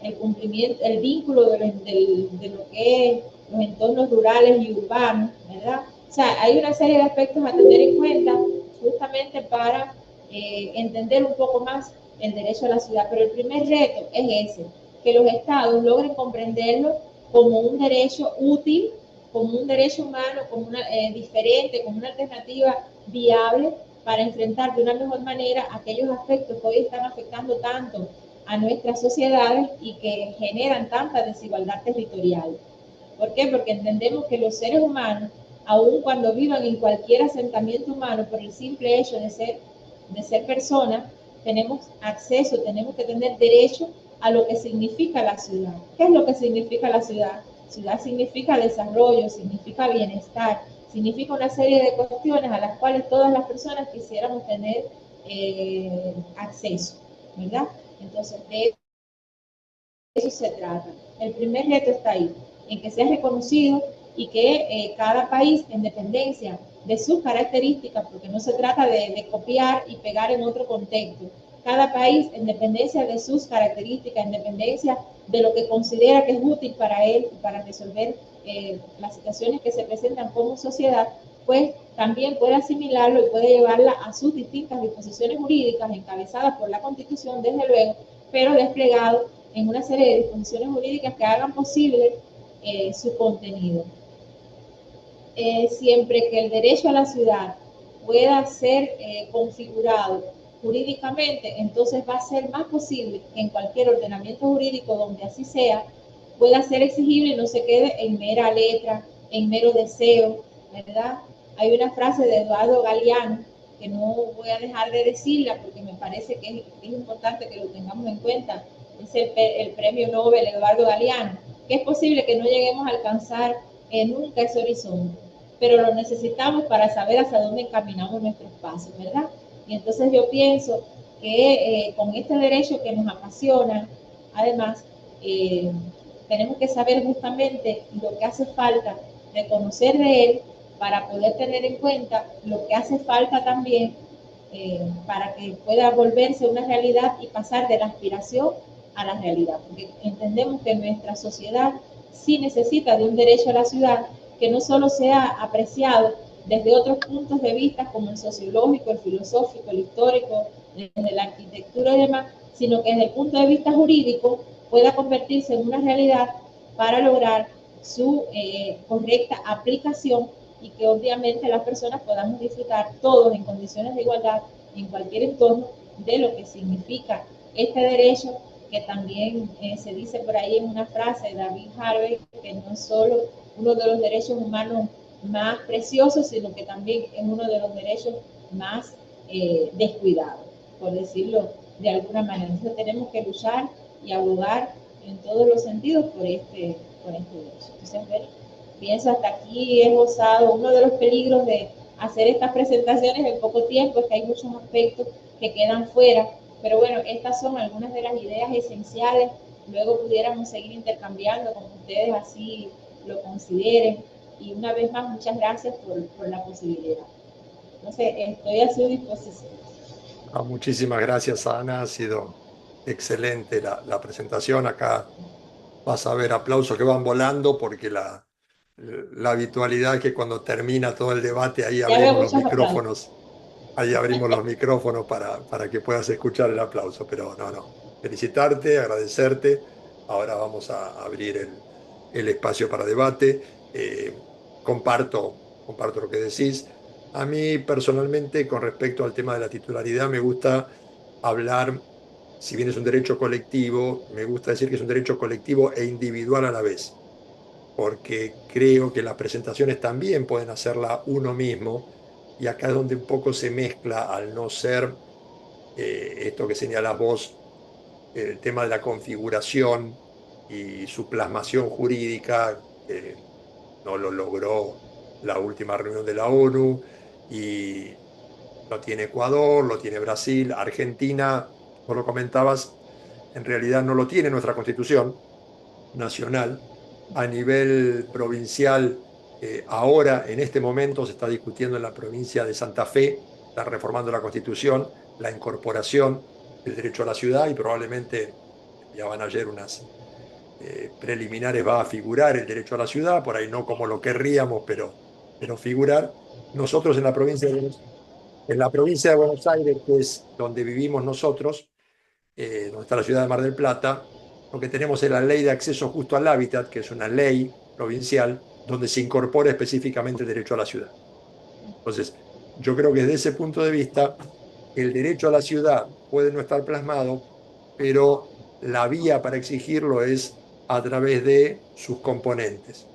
el cumplimiento, el vínculo de lo que es los entornos rurales y urbanos, ¿verdad? O sea, hay una serie de aspectos a tener en cuenta justamente para entender un poco más el derecho a la ciudad, pero el primer reto es ese, que los estados logren comprenderlo como un derecho útil, como un derecho humano, como una diferente, como una alternativa viable para enfrentar de una mejor manera aquellos aspectos que hoy están afectando tanto a nuestras sociedades y que generan tanta desigualdad territorial. ¿Por qué? Porque entendemos que los seres humanos, aun cuando vivan en cualquier asentamiento humano, por el simple hecho de ser personas, tenemos acceso, tenemos que tener derecho a lo que significa la ciudad. ¿Qué es lo que significa la ciudad? Ciudad significa desarrollo, significa bienestar, significa una serie de cuestiones a las cuales todas las personas quisiéramos tener acceso, ¿verdad? Entonces, de eso se trata. El primer reto está ahí, en que sea reconocido y que cada país, en dependencia de sus características, porque no se trata de copiar y pegar en otro contexto, cada país, en dependencia de sus características, en dependencia de lo que considera que es útil para él, para resolver las situaciones que se presentan como sociedad, pues también puede asimilarlo y puede llevarla a sus distintas disposiciones jurídicas encabezadas por la Constitución, desde luego, pero desplegado en una serie de disposiciones jurídicas que hagan posible su contenido. Siempre que el derecho a la ciudad pueda ser configurado jurídicamente, entonces va a ser más posible que en cualquier ordenamiento jurídico donde así sea, pueda ser exigible y no se quede en mera letra, en mero deseo, ¿verdad? Hay una frase de Eduardo Galeano que no voy a dejar de decirla porque me parece que es importante que lo tengamos en cuenta. Es el premio Nobel Eduardo Galeano, que es posible que no lleguemos a alcanzar nunca ese horizonte, pero lo necesitamos para saber hacia dónde encaminamos nuestros pasos, ¿verdad? Y entonces yo pienso que con este derecho que nos apasiona, además, tenemos que saber justamente lo que hace falta, reconocer de él para poder tener en cuenta lo que hace falta también para que pueda volverse una realidad y pasar de la aspiración a la realidad, porque entendemos que nuestra sociedad sí necesita de un derecho a la ciudad que no solo sea apreciado desde otros puntos de vista como el sociológico, el filosófico, el histórico, desde la arquitectura y demás, sino que desde el punto de vista jurídico pueda convertirse en una realidad para lograr su correcta aplicación y que obviamente las personas podamos disfrutar todos en condiciones de igualdad en cualquier entorno de lo que significa este derecho, que también se dice por ahí en una frase de David Harvey, que no es solo uno de los derechos humanos más preciosos, sino que también es uno de los derechos más descuidados, por decirlo de alguna manera. Entonces tenemos que luchar y abogar en todos los sentidos por este derecho. Entonces, bueno, pienso hasta aquí he gozado. Uno de los peligros de hacer estas presentaciones en poco tiempo es que hay muchos aspectos que quedan fuera, pero bueno, estas son algunas de las ideas esenciales. Luego pudiéramos seguir intercambiando con ustedes, así lo consideren. Y una vez más, muchas gracias por la posibilidad. Entonces, estoy a su disposición. Muchísimas gracias, Ana. Ha sido excelente la presentación. Acá vas a ver aplausos que van volando porque la habitualidad es que cuando termina todo el debate ahí Ya veo abrimos los muchos aplausos. micrófonos, ahí abrimos los micrófonos para que puedas escuchar el aplauso. Pero no, felicitarte, agradecerte. Ahora vamos a abrir el espacio para debate. Comparto lo que decís. A mí personalmente, con respecto al tema de la titularidad, me gusta hablar, si bien es un derecho colectivo, me gusta decir que es un derecho colectivo e individual a la vez, porque creo que las presentaciones también pueden hacerla uno mismo, y acá es donde un poco se mezcla, al no ser esto que señalás vos, el tema de la configuración y su plasmación jurídica, que no lo logró la última reunión de la ONU, y lo tiene Ecuador, lo tiene Brasil, Argentina, vos lo comentabas, en realidad no lo tiene nuestra Constitución nacional. A nivel provincial, ahora, en este momento, se está discutiendo en la provincia de Santa Fe, está reformando la Constitución, la incorporación del derecho a la ciudad, y probablemente, ya van ayer unas preliminares, va a figurar el derecho a la ciudad, por ahí no como lo querríamos, pero figurar. Nosotros en la provincia de Buenos Aires, que es donde vivimos nosotros, donde está la ciudad de Mar del Plata, lo que tenemos es la ley de acceso justo al hábitat, que es una ley provincial donde se incorpora específicamente el derecho a la ciudad. Entonces, yo creo que desde ese punto de vista, el derecho a la ciudad puede no estar plasmado, pero la vía para exigirlo es a través de sus componentes,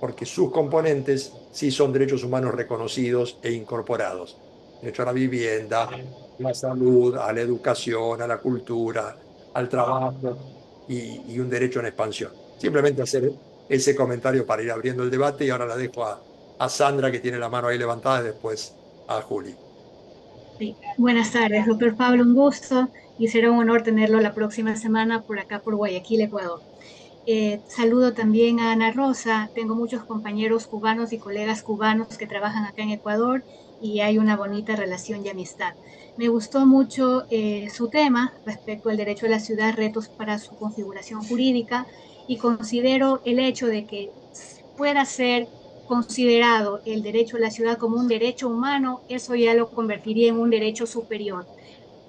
porque sus componentes sí son derechos humanos reconocidos e incorporados. Derecho a la vivienda, a la salud, a la educación, a la cultura, al trabajo y un derecho en expansión. Simplemente hacer ese comentario para ir abriendo el debate, y ahora la dejo a Sandra, que tiene la mano ahí levantada, y después a Juli. Sí. Buenas tardes, doctor Pablo, un gusto y será un honor tenerlo la próxima semana por acá, por Guayaquil, Ecuador. Saludo también a Ana Rosa. Tengo muchos compañeros cubanos y colegas cubanos que trabajan acá en Ecuador y hay una bonita relación y amistad. Me gustó mucho su tema respecto al derecho a la ciudad, retos para su configuración jurídica, y considero el hecho de que pueda ser considerado el derecho a la ciudad como un derecho humano, eso ya lo convertiría en un derecho superior.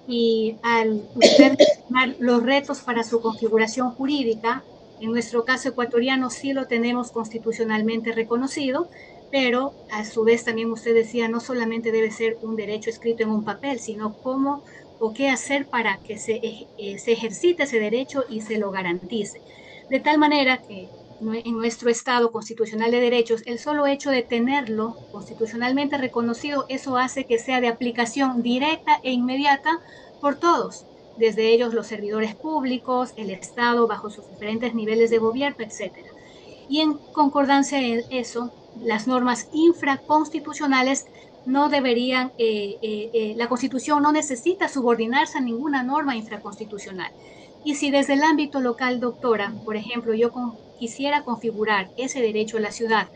Y al usted mencionar los retos para su configuración jurídica, en nuestro caso ecuatoriano sí lo tenemos constitucionalmente reconocido, pero a su vez también usted decía, no solamente debe ser un derecho escrito en un papel, sino cómo o qué hacer para que se ejercite ese derecho y se lo garantice. De tal manera que en nuestro Estado constitucional de derechos, el solo hecho de tenerlo constitucionalmente reconocido, eso hace que sea de aplicación directa e inmediata por todos, desde ellos los servidores públicos, el Estado bajo sus diferentes niveles de gobierno, etcétera. Y en concordancia en eso, las normas infraconstitucionales no deberían, la Constitución no necesita subordinarse a ninguna norma infraconstitucional. Y si desde el ámbito local, doctora, por ejemplo, quisiera configurar ese derecho a la ciudad,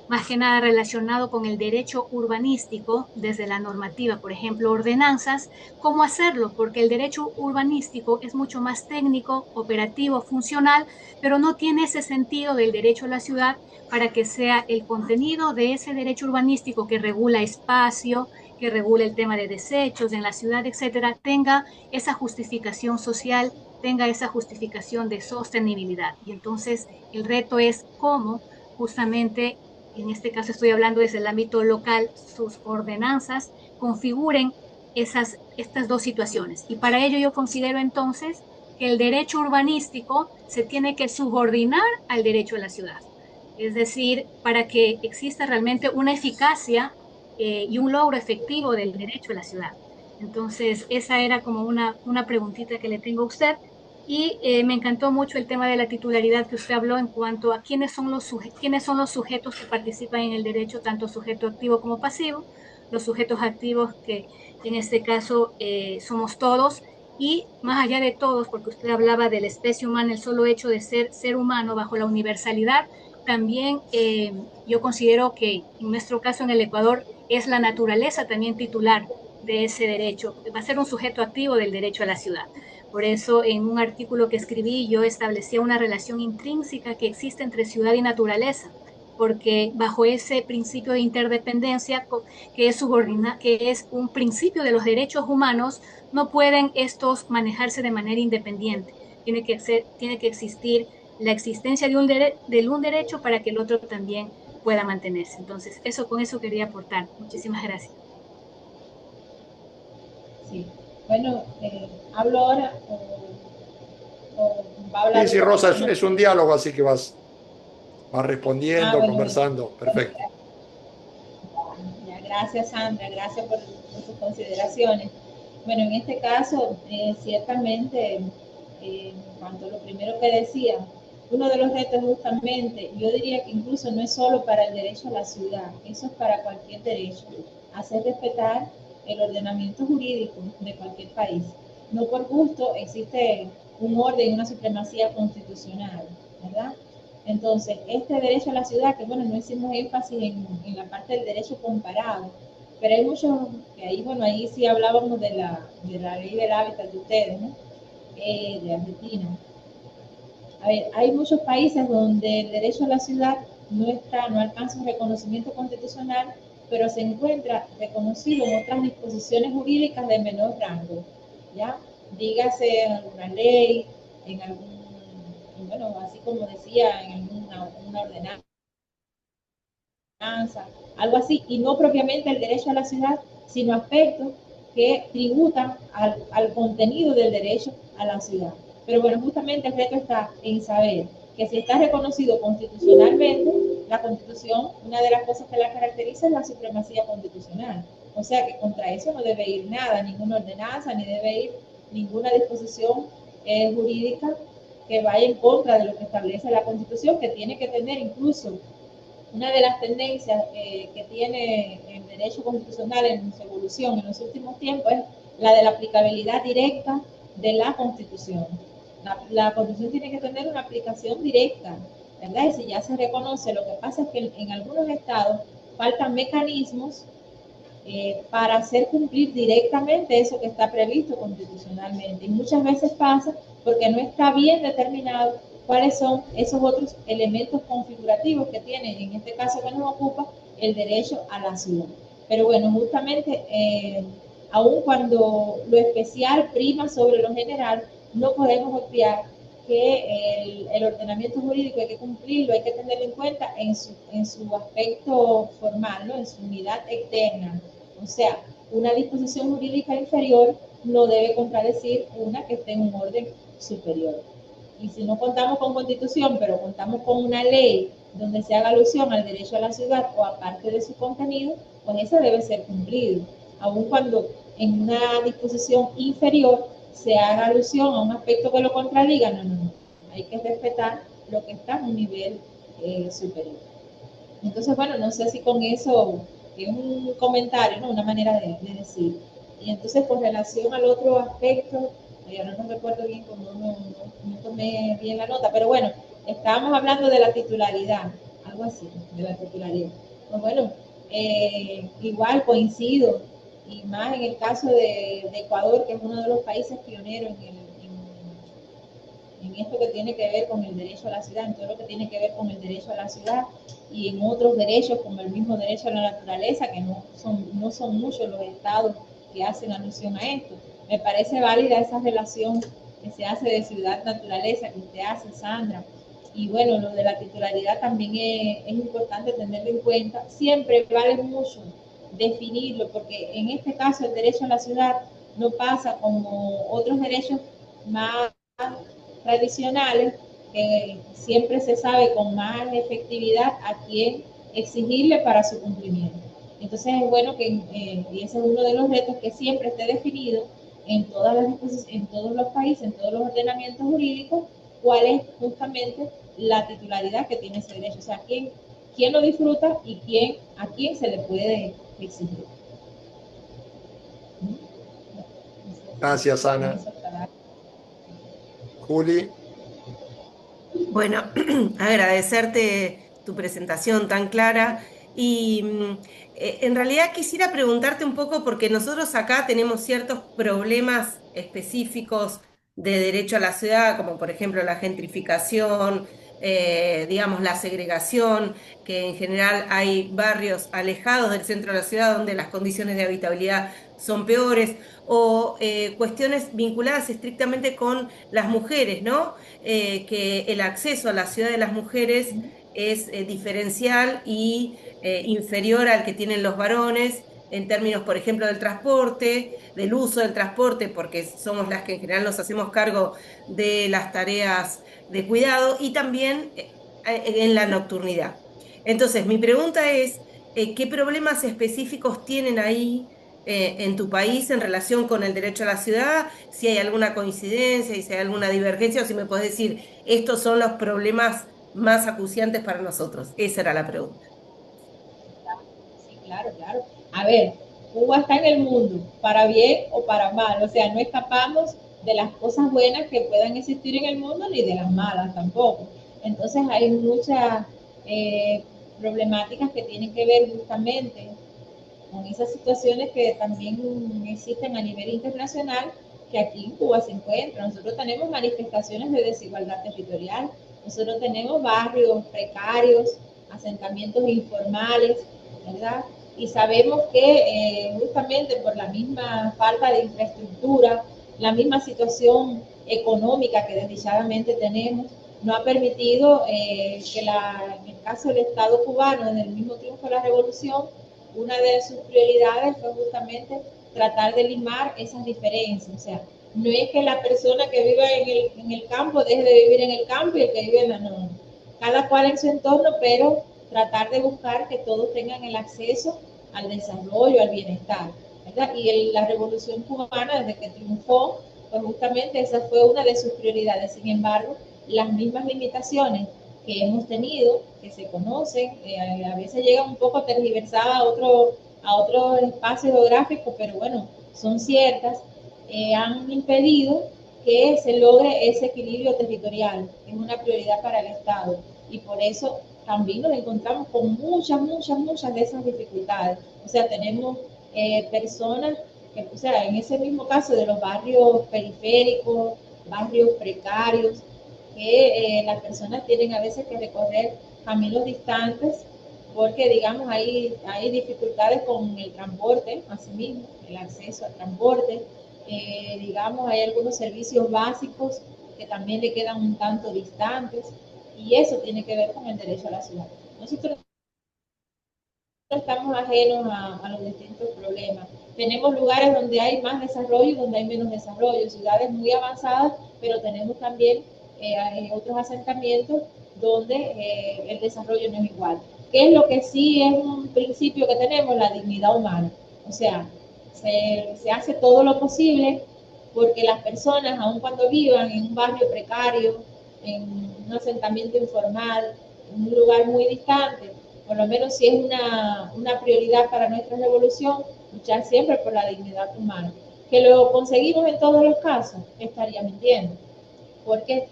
más que nada relacionado con el derecho urbanístico desde la normativa, por ejemplo, ordenanzas, ¿cómo hacerlo? Porque el derecho urbanístico es mucho más técnico, operativo, funcional, pero no tiene ese sentido del derecho a la ciudad para que sea el contenido de ese derecho urbanístico que regula espacio, que regula el tema de desechos en la ciudad, etcétera, tenga esa justificación social, tenga esa justificación de sostenibilidad. Y entonces el reto es cómo justamente, en este caso estoy hablando desde el ámbito local, sus ordenanzas configuren estas dos situaciones. Y para ello yo considero entonces que el derecho urbanístico se tiene que subordinar al derecho a la ciudad. Es decir, para que exista realmente una eficacia y un logro efectivo del derecho a la ciudad. Entonces, esa era como una preguntita que le tengo a usted. Y me encantó mucho el tema de la titularidad que usted habló en cuanto a quiénes son los sujetos que participan en el derecho, tanto sujeto activo como pasivo, los sujetos activos que en este caso somos todos, y más allá de todos, porque usted hablaba de la especie humana, el solo hecho de ser humano bajo la universalidad, también yo considero que en nuestro caso en el Ecuador es la naturaleza también titular de ese derecho, va a ser un sujeto activo del derecho a la ciudad. Por eso, en un artículo que escribí, yo establecía una relación intrínseca que existe entre ciudad y naturaleza, porque bajo ese principio de interdependencia, que es un principio de los derechos humanos, no pueden estos manejarse de manera independiente. Tiene que existir la existencia de un derecho para que el otro también pueda mantenerse. Entonces, con eso quería aportar. Muchísimas gracias. Sí. Bueno, ¿hablo ahora o va a hablar Sí, sí, otra Rosa, persona? es un diálogo, así que vas Ah, respondiendo, bueno, bueno. conversando. Perfecto. Ya, gracias, Sandra, gracias por sus consideraciones. Bueno, en este caso, ciertamente, en cuanto a lo primero que decía, uno de los retos justamente, yo diría que incluso no es solo para el derecho a la ciudad, eso es para cualquier derecho, hacer respetar el ordenamiento jurídico de cualquier país. No por gusto existe un orden, una supremacía constitucional, ¿verdad? Entonces, este derecho a la ciudad, que bueno, no hicimos énfasis en la parte del derecho comparado, pero hay muchos, que ahí, bueno, ahí sí hablábamos de la ley del hábitat de ustedes, ¿no? De Argentina. A ver, hay muchos países donde el derecho a la ciudad no alcanza un reconocimiento constitucional, pero se encuentra reconocido en otras disposiciones jurídicas de menor rango, ¿ya? Dígase en alguna ley, en algún, bueno, así como decía, en una ordenanza, algo así, y no propiamente el derecho a la ciudad, sino aspectos que tributan al contenido del derecho a la ciudad. Pero bueno, justamente el reto está en saber que si está reconocido constitucionalmente, la Constitución, una de las cosas que la caracteriza es la supremacía constitucional. O sea que contra eso no debe ir nada, ninguna ordenanza, ni debe ir ninguna disposición jurídica que vaya en contra de lo que establece la Constitución, que tiene que tener incluso una de las tendencias que tiene el derecho constitucional en su evolución en los últimos tiempos es la de la aplicabilidad directa de la Constitución. La Constitución tiene que tener una aplicación directa, ¿verdad? Y si ya se reconoce, lo que pasa es que en algunos estados faltan mecanismos para hacer cumplir directamente eso que está previsto constitucionalmente. Y muchas veces pasa porque no está bien determinado cuáles son esos otros elementos configurativos que tiene, en este caso que nos ocupa, el derecho a la ciudad. Pero bueno, justamente, aun cuando lo especial prima sobre lo general, no podemos obviar que el ordenamiento jurídico hay que cumplirlo, hay que tenerlo en cuenta en su aspecto formal, ¿no? En su unidad externa. O sea, una disposición jurídica inferior no debe contradecir una que esté en un orden superior. Y si no contamos con constitución, pero contamos con una ley donde se haga alusión al derecho a la ciudad o aparte de su contenido, pues ese debe ser cumplido, aun cuando en una disposición inferior se haga alusión a un aspecto que lo contradiga. No, no, no. Hay que respetar lo que está en un nivel superior. Entonces, bueno, no sé si con eso es un comentario, ¿no? Una manera de decir. Y entonces, con relación al otro aspecto, ahora no recuerdo bien cómo no tomé bien la nota, pero bueno, estábamos hablando de la titularidad, algo así, de la titularidad. Pues bueno, igual coincido, y más en el caso de Ecuador, que es uno de los países pioneros en esto que tiene que ver con el derecho a la ciudad, en todo lo que tiene que ver con el derecho a la ciudad y en otros derechos como el mismo derecho a la naturaleza, que no son muchos los estados que hacen alusión a esto. Me parece válida esa relación que se hace de ciudad-naturaleza, que usted hace, Sandra. Y bueno, lo de la titularidad también es importante tenerlo en cuenta. Siempre vale mucho definirlo, porque en este caso el derecho a la ciudad no pasa como otros derechos más tradicionales, siempre se sabe con más efectividad a quién exigirle para su cumplimiento. Entonces es bueno que, y ese es uno de los retos, que siempre esté definido en en todos los países, en todos los ordenamientos jurídicos, cuál es justamente la titularidad que tiene ese derecho, o sea, quién lo disfruta y a quién se le puede exigir. Gracias, Ana. Juli. Bueno, agradecerte tu presentación tan clara y en realidad quisiera preguntarte un poco porque nosotros acá tenemos ciertos problemas específicos de derecho a la ciudad, como por ejemplo la gentrificación, digamos la segregación, que en general hay barrios alejados del centro de la ciudad donde las condiciones de habitabilidad son peores, o cuestiones vinculadas estrictamente con las mujeres, ¿no? Que el acceso a la ciudad de las mujeres es diferencial y inferior al que tienen los varones en términos, por ejemplo, del transporte, del uso del transporte, porque somos las que en general nos hacemos cargo de las tareas de cuidado y también en la nocturnidad. Entonces, mi pregunta es, ¿qué problemas específicos tienen ahí en tu país en relación con el derecho a la ciudad? Si hay alguna coincidencia y si hay alguna divergencia, o si me podés decir, estos son los problemas más acuciantes para nosotros. Esa era la pregunta. Sí, claro, claro. A ver, Cuba está en el mundo, para bien o para mal, o sea, no escapamos de las cosas buenas que puedan existir en el mundo ni de las malas tampoco. Entonces hay muchas problemáticas que tienen que ver justamente con esas situaciones que también existen a nivel internacional, que aquí en Cuba se encuentran. Nosotros tenemos manifestaciones de desigualdad territorial, nosotros tenemos barrios precarios, asentamientos informales, ¿verdad? Y sabemos que justamente por la misma falta de infraestructura, la misma situación económica que desdichadamente tenemos, no ha permitido que en el caso del Estado cubano, en el mismo tiempo de la revolución, una de sus prioridades fue justamente tratar de limar esas diferencias. O sea, no es que la persona que vive en el campo deje de vivir en el campo y el que vive en la no. Cada cual en su entorno, pero tratar de buscar que todos tengan el acceso al desarrollo, al bienestar, ¿verdad? Y la revolución cubana, desde que triunfó, pues justamente esa fue una de sus prioridades. Sin embargo, las mismas limitaciones que hemos tenido, que se conocen, a veces llegan un poco tergiversadas a otro espacio geográfico, pero bueno, son ciertas, han impedido que se logre ese equilibrio territorial, que es una prioridad para el Estado. Y por eso también nos encontramos con muchas de esas dificultades. O sea, tenemos personas que, o sea, en ese mismo caso de los barrios periféricos, barrios precarios, que las personas tienen a veces que recorrer caminos distantes porque, digamos, hay dificultades con el transporte, asimismo, el acceso al transporte, digamos, hay algunos servicios básicos que también le quedan un tanto distantes y eso tiene que ver con el derecho a la ciudad. Nosotros no estamos ajenos a los distintos problemas. tenemos lugares donde hay más desarrollo y donde hay menos desarrollo, ciudades muy avanzadas, pero tenemos también otros asentamientos donde el desarrollo no es igual. ¿Qué es lo que sí es un principio que tenemos? La dignidad humana. O sea, se hace todo lo posible porque las personas, aun cuando vivan en un barrio precario, en un asentamiento informal, en un lugar muy distante, por lo menos si es una prioridad para nuestra revolución, luchar siempre por la dignidad humana. Que lo conseguimos en todos los casos, estaría mintiendo. Porque,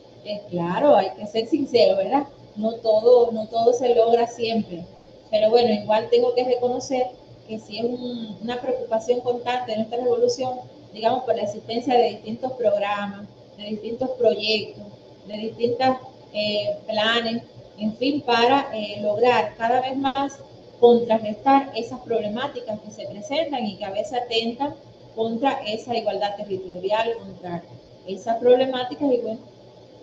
claro, hay que ser sincero, ¿verdad? No todo se logra siempre. Pero bueno, igual tengo que reconocer que sí es una preocupación constante de nuestra revolución, digamos, por la existencia de distintos programas, de distintos proyectos, de distintos planes, en fin, para lograr cada vez más contrarrestar esas problemáticas que se presentan y que a veces atentan contra esa igualdad territorial, contra esas problemáticas, y bueno,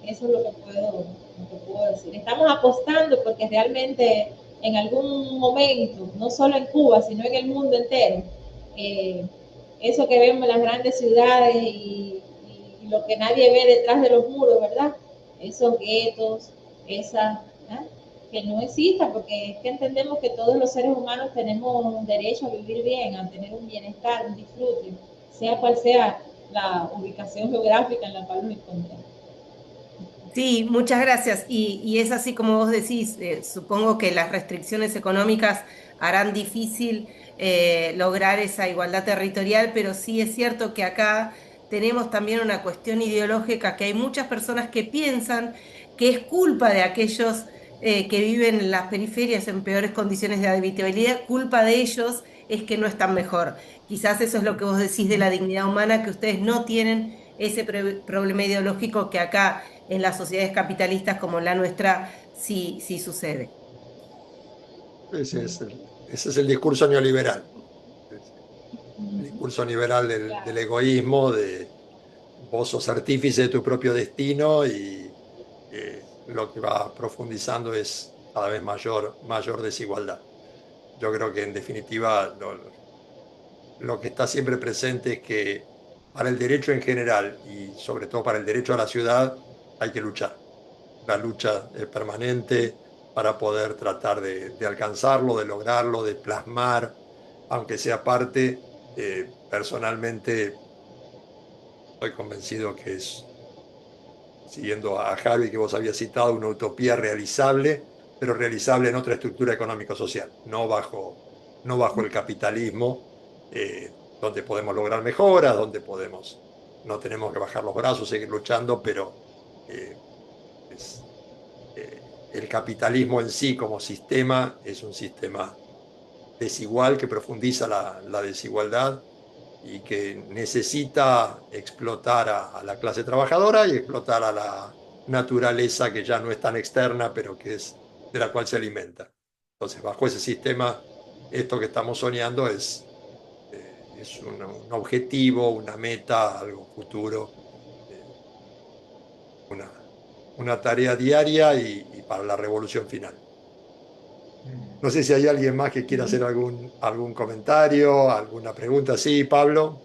eso es lo que puedo decir. Estamos apostando porque realmente en algún momento, no solo en Cuba, sino en el mundo entero, eso que vemos en las grandes ciudades y lo que nadie ve detrás de los muros, ¿verdad? Esos guetos, que no existan, porque es que entendemos que todos los seres humanos tenemos derecho a vivir bien, a tener un bienestar, un disfrute, sea cual sea la ubicación geográfica en la cual nos encontramos. Sí, muchas gracias. Y es así como vos decís, supongo que las restricciones económicas harán difícil lograr esa igualdad territorial, pero sí es cierto que acá tenemos también una cuestión ideológica, que hay muchas personas que piensan que es culpa de aquellos que viven en las periferias en peores condiciones de habitabilidad, culpa de ellos es que no están mejor. Quizás eso es lo que vos decís de la dignidad humana, que ustedes no tienen ese problema ideológico que acá en las sociedades capitalistas como la nuestra sí sucede. Ese es el discurso neoliberal. El discurso liberal del egoísmo, de vos sos artífice de tu propio destino y lo que va profundizando es cada vez mayor desigualdad. Yo creo que en definitiva lo que está siempre presente es que para el derecho en general y sobre todo para el derecho a la ciudad hay que luchar. La lucha es permanente para poder tratar de alcanzarlo, de lograrlo, de plasmar, aunque sea parte. Personalmente estoy convencido que es, siguiendo a Javi que vos habías citado, una utopía realizable, pero realizable en otra estructura económico-social, no bajo el capitalismo, donde podemos lograr mejoras, donde no tenemos que bajar los brazos, seguir luchando, pero el capitalismo en sí como sistema es un sistema desigual que profundiza la desigualdad y que necesita explotar a la clase trabajadora y explotar a la naturaleza que ya no es tan externa, pero que es de la cual se alimenta. Entonces, bajo ese sistema, esto que estamos soñando es un objetivo, una meta, algo futuro, una tarea diaria y para la revolución final. No sé si hay alguien más que quiera hacer algún comentario, alguna pregunta. Sí, Pablo.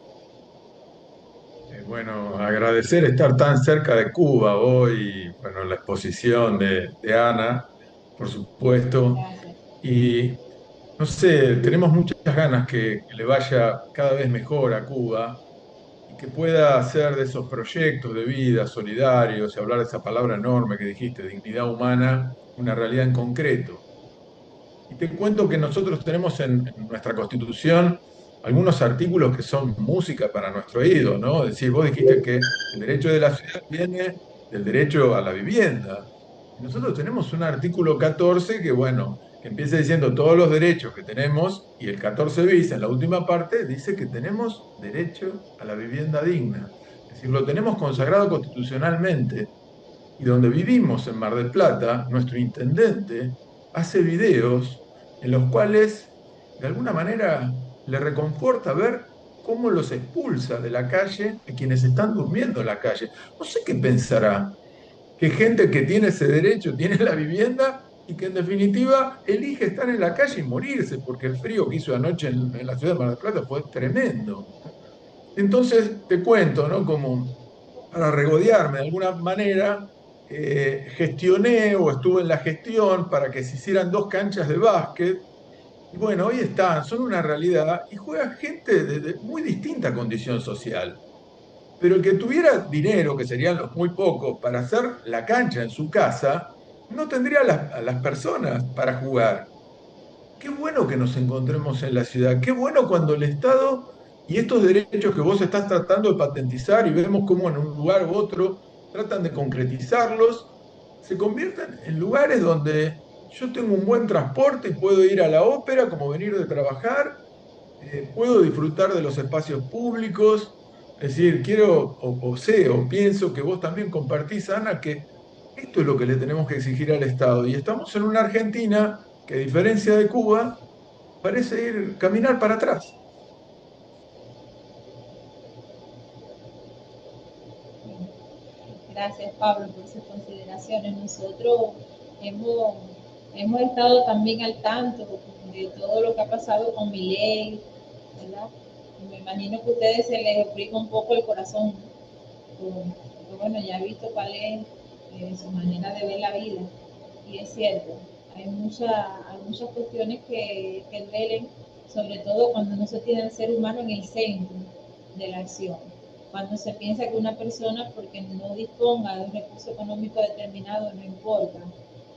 Bueno, agradecer estar tan cerca de Cuba hoy, bueno, la exposición de Ana, por supuesto, Gracias. y no sé, tenemos muchas ganas que le vaya cada vez mejor a Cuba y que pueda hacer de esos proyectos de vida solidarios y hablar de esa palabra enorme que dijiste, dignidad humana, una realidad en concreto. Y te cuento que nosotros tenemos en nuestra Constitución algunos artículos que son música para nuestro oído, ¿no? Es decir, vos dijiste que el derecho de la ciudad viene del derecho a la vivienda. Y nosotros tenemos un artículo 14 que, bueno, que empieza diciendo todos los derechos que tenemos, y el 14 bis, en la última parte, dice que tenemos derecho a la vivienda digna. Es decir, lo tenemos consagrado constitucionalmente. Y donde vivimos, en Mar del Plata, nuestro intendente hace videos en los cuales, de alguna manera, le reconforta ver cómo los expulsa de la calle a quienes están durmiendo en la calle. No sé qué pensará, que gente que tiene ese derecho, tiene la vivienda y que en definitiva elige estar en la calle y morirse, porque el frío que hizo anoche en la ciudad de Mar del Plata fue tremendo. Entonces, te cuento, ¿no? Como para regodearme de alguna manera, gestioné o estuve en la gestión para que se hicieran 2 canchas de básquet. Y bueno, hoy están, son una realidad y juega gente de muy distinta condición social. Pero el que tuviera dinero, que serían los muy pocos, para hacer la cancha en su casa, no tendría a las personas para jugar. Qué bueno que nos encontremos en la ciudad, qué bueno cuando el Estado y estos derechos que vos estás tratando de patentizar y vemos cómo en un lugar u otro tratan de concretizarlos, se convierten en lugares donde yo tengo un buen transporte y puedo ir a la ópera como venir de trabajar, puedo disfrutar de los espacios públicos, es decir, quiero o sé o pienso que vos también compartís, Ana, que esto es lo que le tenemos que exigir al Estado. Y estamos en una Argentina que, a diferencia de Cuba, parece caminar para atrás. Gracias, Pablo, por sus consideraciones. Nosotros hemos, hemos estado también al tanto de todo lo que ha pasado con Milei, ¿verdad? Me imagino que a ustedes se les oprime un poco el corazón, porque bueno, ya he visto cuál es su manera de ver la vida, y es cierto, hay muchas cuestiones que duelen, sobre todo cuando no se tiene al ser humano en el centro de la acción. Cuando se piensa que una persona, porque no disponga de un recurso económico determinado, no importa,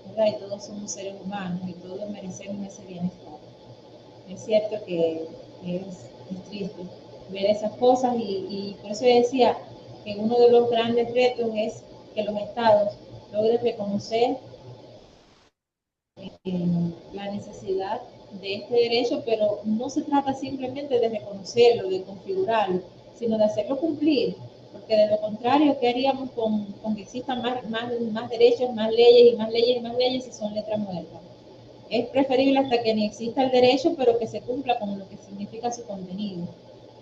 ¿verdad? Y todos somos seres humanos y todos merecemos ese bienestar. Es cierto que es triste ver esas cosas y por eso yo decía que uno de los grandes retos es que los estados logren reconocer la necesidad de este derecho, pero no se trata simplemente de reconocerlo, de configurarlo, sino de hacerlo cumplir, porque de lo contrario, ¿qué haríamos con que existan más derechos, más leyes y más leyes y más leyes si son letras muertas? Es preferible hasta que ni exista el derecho, pero que se cumpla con lo que significa su contenido,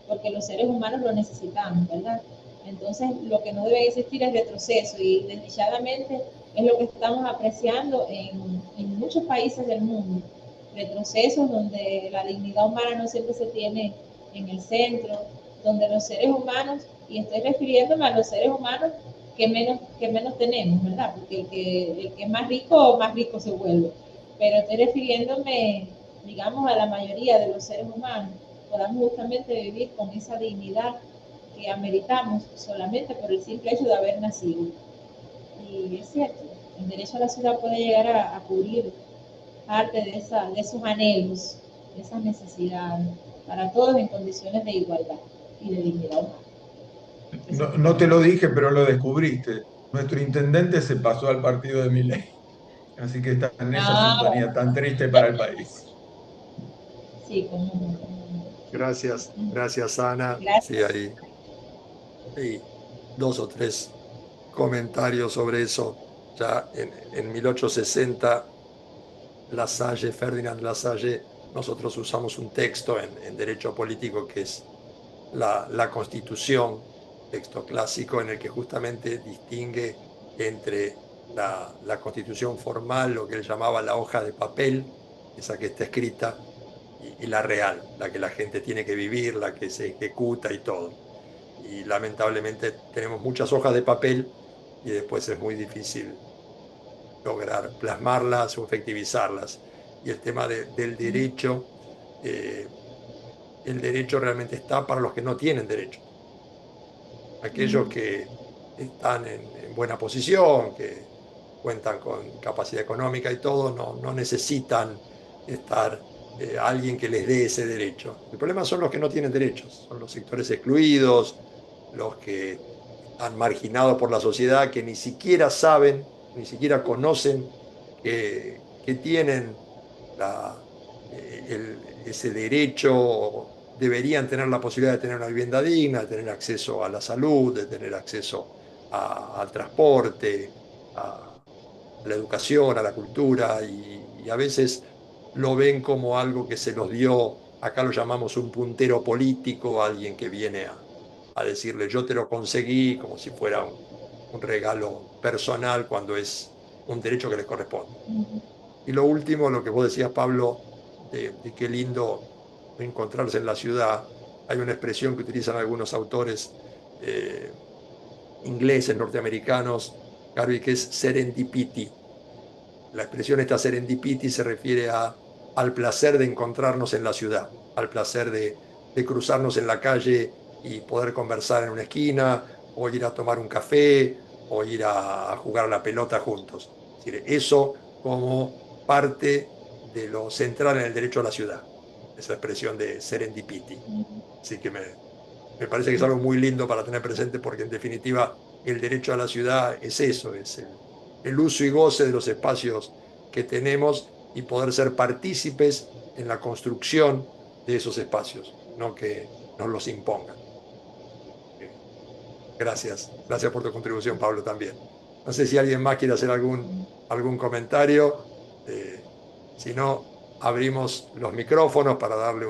porque los seres humanos lo necesitamos, ¿verdad? Entonces, lo que no debe existir es retroceso y desdichadamente es lo que estamos apreciando en muchos países del mundo. Retrocesos donde la dignidad humana no siempre se tiene en el centro, donde los seres humanos, y estoy refiriéndome a los seres humanos que menos tenemos, ¿verdad? Porque el que es más rico se vuelve. Pero estoy refiriéndome, digamos, a la mayoría de los seres humanos, podamos justamente vivir con esa dignidad que ameritamos solamente por el simple hecho de haber nacido. Y es cierto, el derecho a la ciudad puede llegar a cubrir parte de esos anhelos, de esas necesidades, para todos en condiciones de igualdad y de dignidad humana. No, no te lo dije, pero lo descubriste. Nuestro intendente se pasó al partido de Milei, así que está en esa Ah, sintonía tan triste para el país. sí, como no. Gracias, gracias Ana. Sí, Gracias. hay 2 o 3 comentarios sobre eso. Ya en 1860, Lasalle, Ferdinand Lasalle, nosotros usamos un texto en derecho político que es la Constitución, texto clásico en el que justamente distingue entre la Constitución formal, lo que él llamaba la hoja de papel, esa que está escrita, y la real, la que la gente tiene que vivir, la que se ejecuta y todo. Y lamentablemente tenemos muchas hojas de papel y después es muy difícil lograr plasmarlas o efectivizarlas. Y el tema del derecho, eh, el derecho realmente está para los que no tienen derecho. Aquellos que están en buena posición, que cuentan con capacidad económica y todo, no necesitan estar alguien que les dé ese derecho. El problema son los que no tienen derechos, son los sectores excluidos, los que están marginados por la sociedad, que ni siquiera saben, ni siquiera conocen que tienen ese derecho, deberían tener la posibilidad de tener una vivienda digna, de tener acceso a la salud, de tener acceso al transporte, a la educación, a la cultura, y a veces lo ven como algo que se los dio, acá lo llamamos un puntero político, alguien que viene a decirle yo te lo conseguí, como si fuera un regalo personal cuando es un derecho que les corresponde. Y lo último, lo que vos decías, Pablo, de qué lindo encontrarse en la ciudad. Hay una expresión que utilizan algunos autores ingleses, norteamericanos, Garvey, que es serendipity. La expresión esta serendipity se refiere al placer de encontrarnos en la ciudad, al placer de cruzarnos en la calle y poder conversar en una esquina, o ir a tomar un café, o ir a jugar a la pelota juntos. Es decir, eso como parte de lo central en el derecho a la ciudad, esa expresión de serendipity. Así que me parece que es algo muy lindo para tener presente, porque en definitiva el derecho a la ciudad es eso, es el uso y goce de los espacios que tenemos y poder ser partícipes en la construcción de esos espacios, no que nos los impongan. Gracias, gracias por tu contribución, Pablo, también. No sé si alguien más quiere hacer algún comentario. Si no, abrimos los micrófonos para darle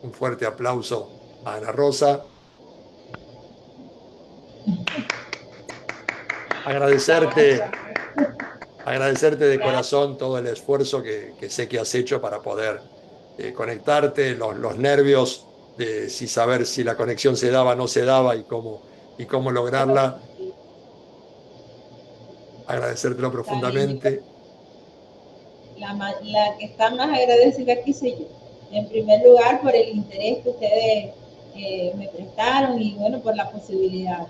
un fuerte aplauso a Ana Rosa. Agradecerte de corazón todo el esfuerzo que sé que has hecho para poder conectarte, los nervios de saber si la conexión se daba o no se daba y cómo lograrla. Agradecértelo profundamente. La que está más agradecida aquí soy yo. En primer lugar, por el interés que ustedes me prestaron y bueno, por la posibilidad.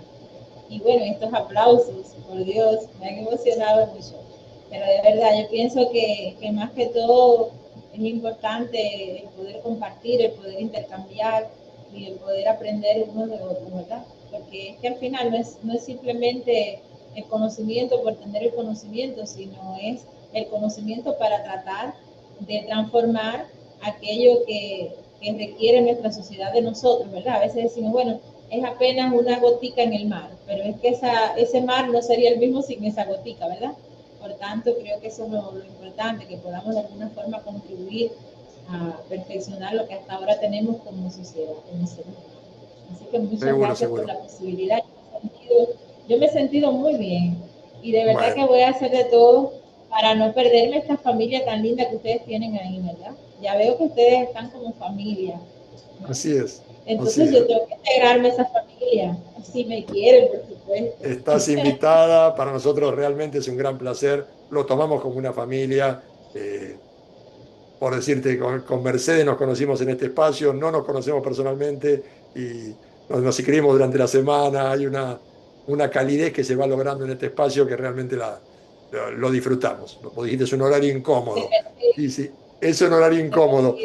Y bueno, estos aplausos, por Dios, me han emocionado mucho. Pero de verdad, yo pienso que más que todo es importante el poder compartir, el poder intercambiar y el poder aprender unos de otros, ¿verdad? Porque es que al final no es simplemente el conocimiento por tener el conocimiento, sino es el conocimiento para tratar de transformar aquello que requiere nuestra sociedad de nosotros, ¿verdad? A veces decimos, bueno, es apenas una gotica en el mar, pero es que ese mar no sería el mismo sin esa gotica, ¿verdad? Por tanto, creo que eso es lo importante, que podamos de alguna forma contribuir a perfeccionar lo que hasta ahora tenemos como sociedad, como seres humanos. Así que muchas gracias por la posibilidad. Yo me he sentido muy bien y de verdad que voy a hacer de todo para no perderme esta familia tan linda que ustedes tienen ahí, ¿verdad? Ya veo que ustedes están como familia, ¿no? Así es. Entonces yo tengo que integrarme a esa familia, si me quieren, por supuesto. Estás invitada, para nosotros realmente es un gran placer, lo tomamos como una familia. Por decirte, con Mercedes nos conocimos en este espacio, no nos conocemos personalmente y nos escribimos durante la semana. Hay una calidez que se va logrando en este espacio que realmente lo disfrutamos. Como dijiste, es un horario incómodo. Sí, sí, es un horario incómodo,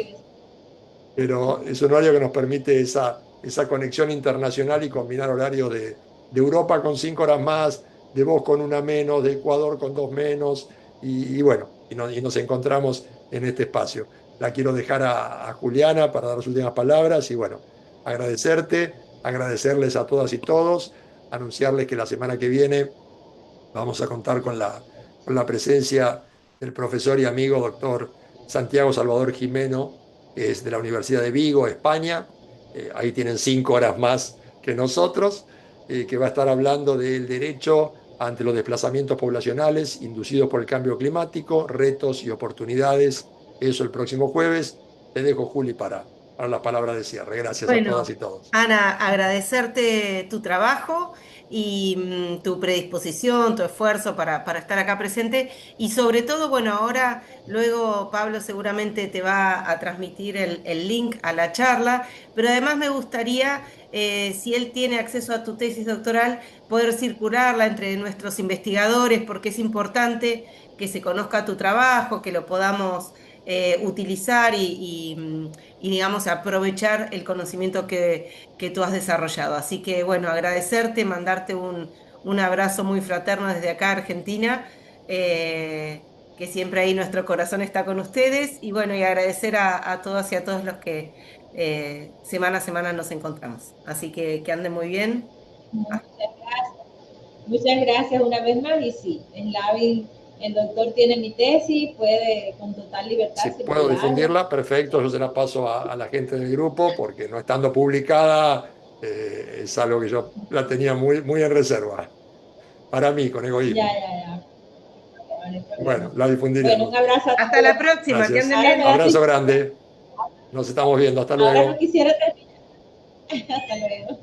pero es un horario que nos permite esa conexión internacional y combinar horarios de Europa con 5 horas más, de vos con una menos, de Ecuador con 2 menos, y bueno, y nos encontramos en este espacio. La quiero dejar a Juliana para dar las últimas palabras y bueno, agradecerles a todas y todos, anunciarles que la semana que viene vamos a contar con la presencia del profesor y amigo doctor Santiago Salvador Jimeno, que es de la Universidad de Vigo, España. Ahí tienen 5 horas más que nosotros, que va a estar hablando del derecho ante los desplazamientos poblacionales inducidos por el cambio climático, retos y oportunidades. Eso el próximo jueves. Te dejo, Juli, para las palabras de cierre. Gracias a todas y todos. Ana, agradecerte tu trabajo y tu predisposición, tu esfuerzo para estar acá presente y sobre todo, bueno, ahora luego Pablo seguramente te va a transmitir el link a la charla, pero además me gustaría, si él tiene acceso a tu tesis doctoral, poder circularla entre nuestros investigadores porque es importante que se conozca tu trabajo, que lo podamos utilizar y, digamos, aprovechar el conocimiento que tú has desarrollado. Así que, bueno, agradecerte, mandarte un abrazo muy fraterno desde acá, Argentina, que siempre ahí nuestro corazón está con ustedes, y bueno, y agradecer a todas y a todos los que semana a semana nos encontramos. Así que anden muy bien. Muchas gracias una vez más, y sí, en Labi el doctor tiene mi tesis, puede con total libertad. Si puedo difundirla, perfecto, yo se la paso a la gente del grupo, porque no estando publicada es algo que yo la tenía muy, muy en reserva, para mí, con egoísmo. Ya. no hay problema. Bueno, la difundiremos. Bueno, un abrazo a todos. Hasta la próxima, Gracias. que anden Ahora bien. me da Abrazo grande. Nos estamos viendo. Hasta luego. Ahora no quisiera terminar. Hasta luego.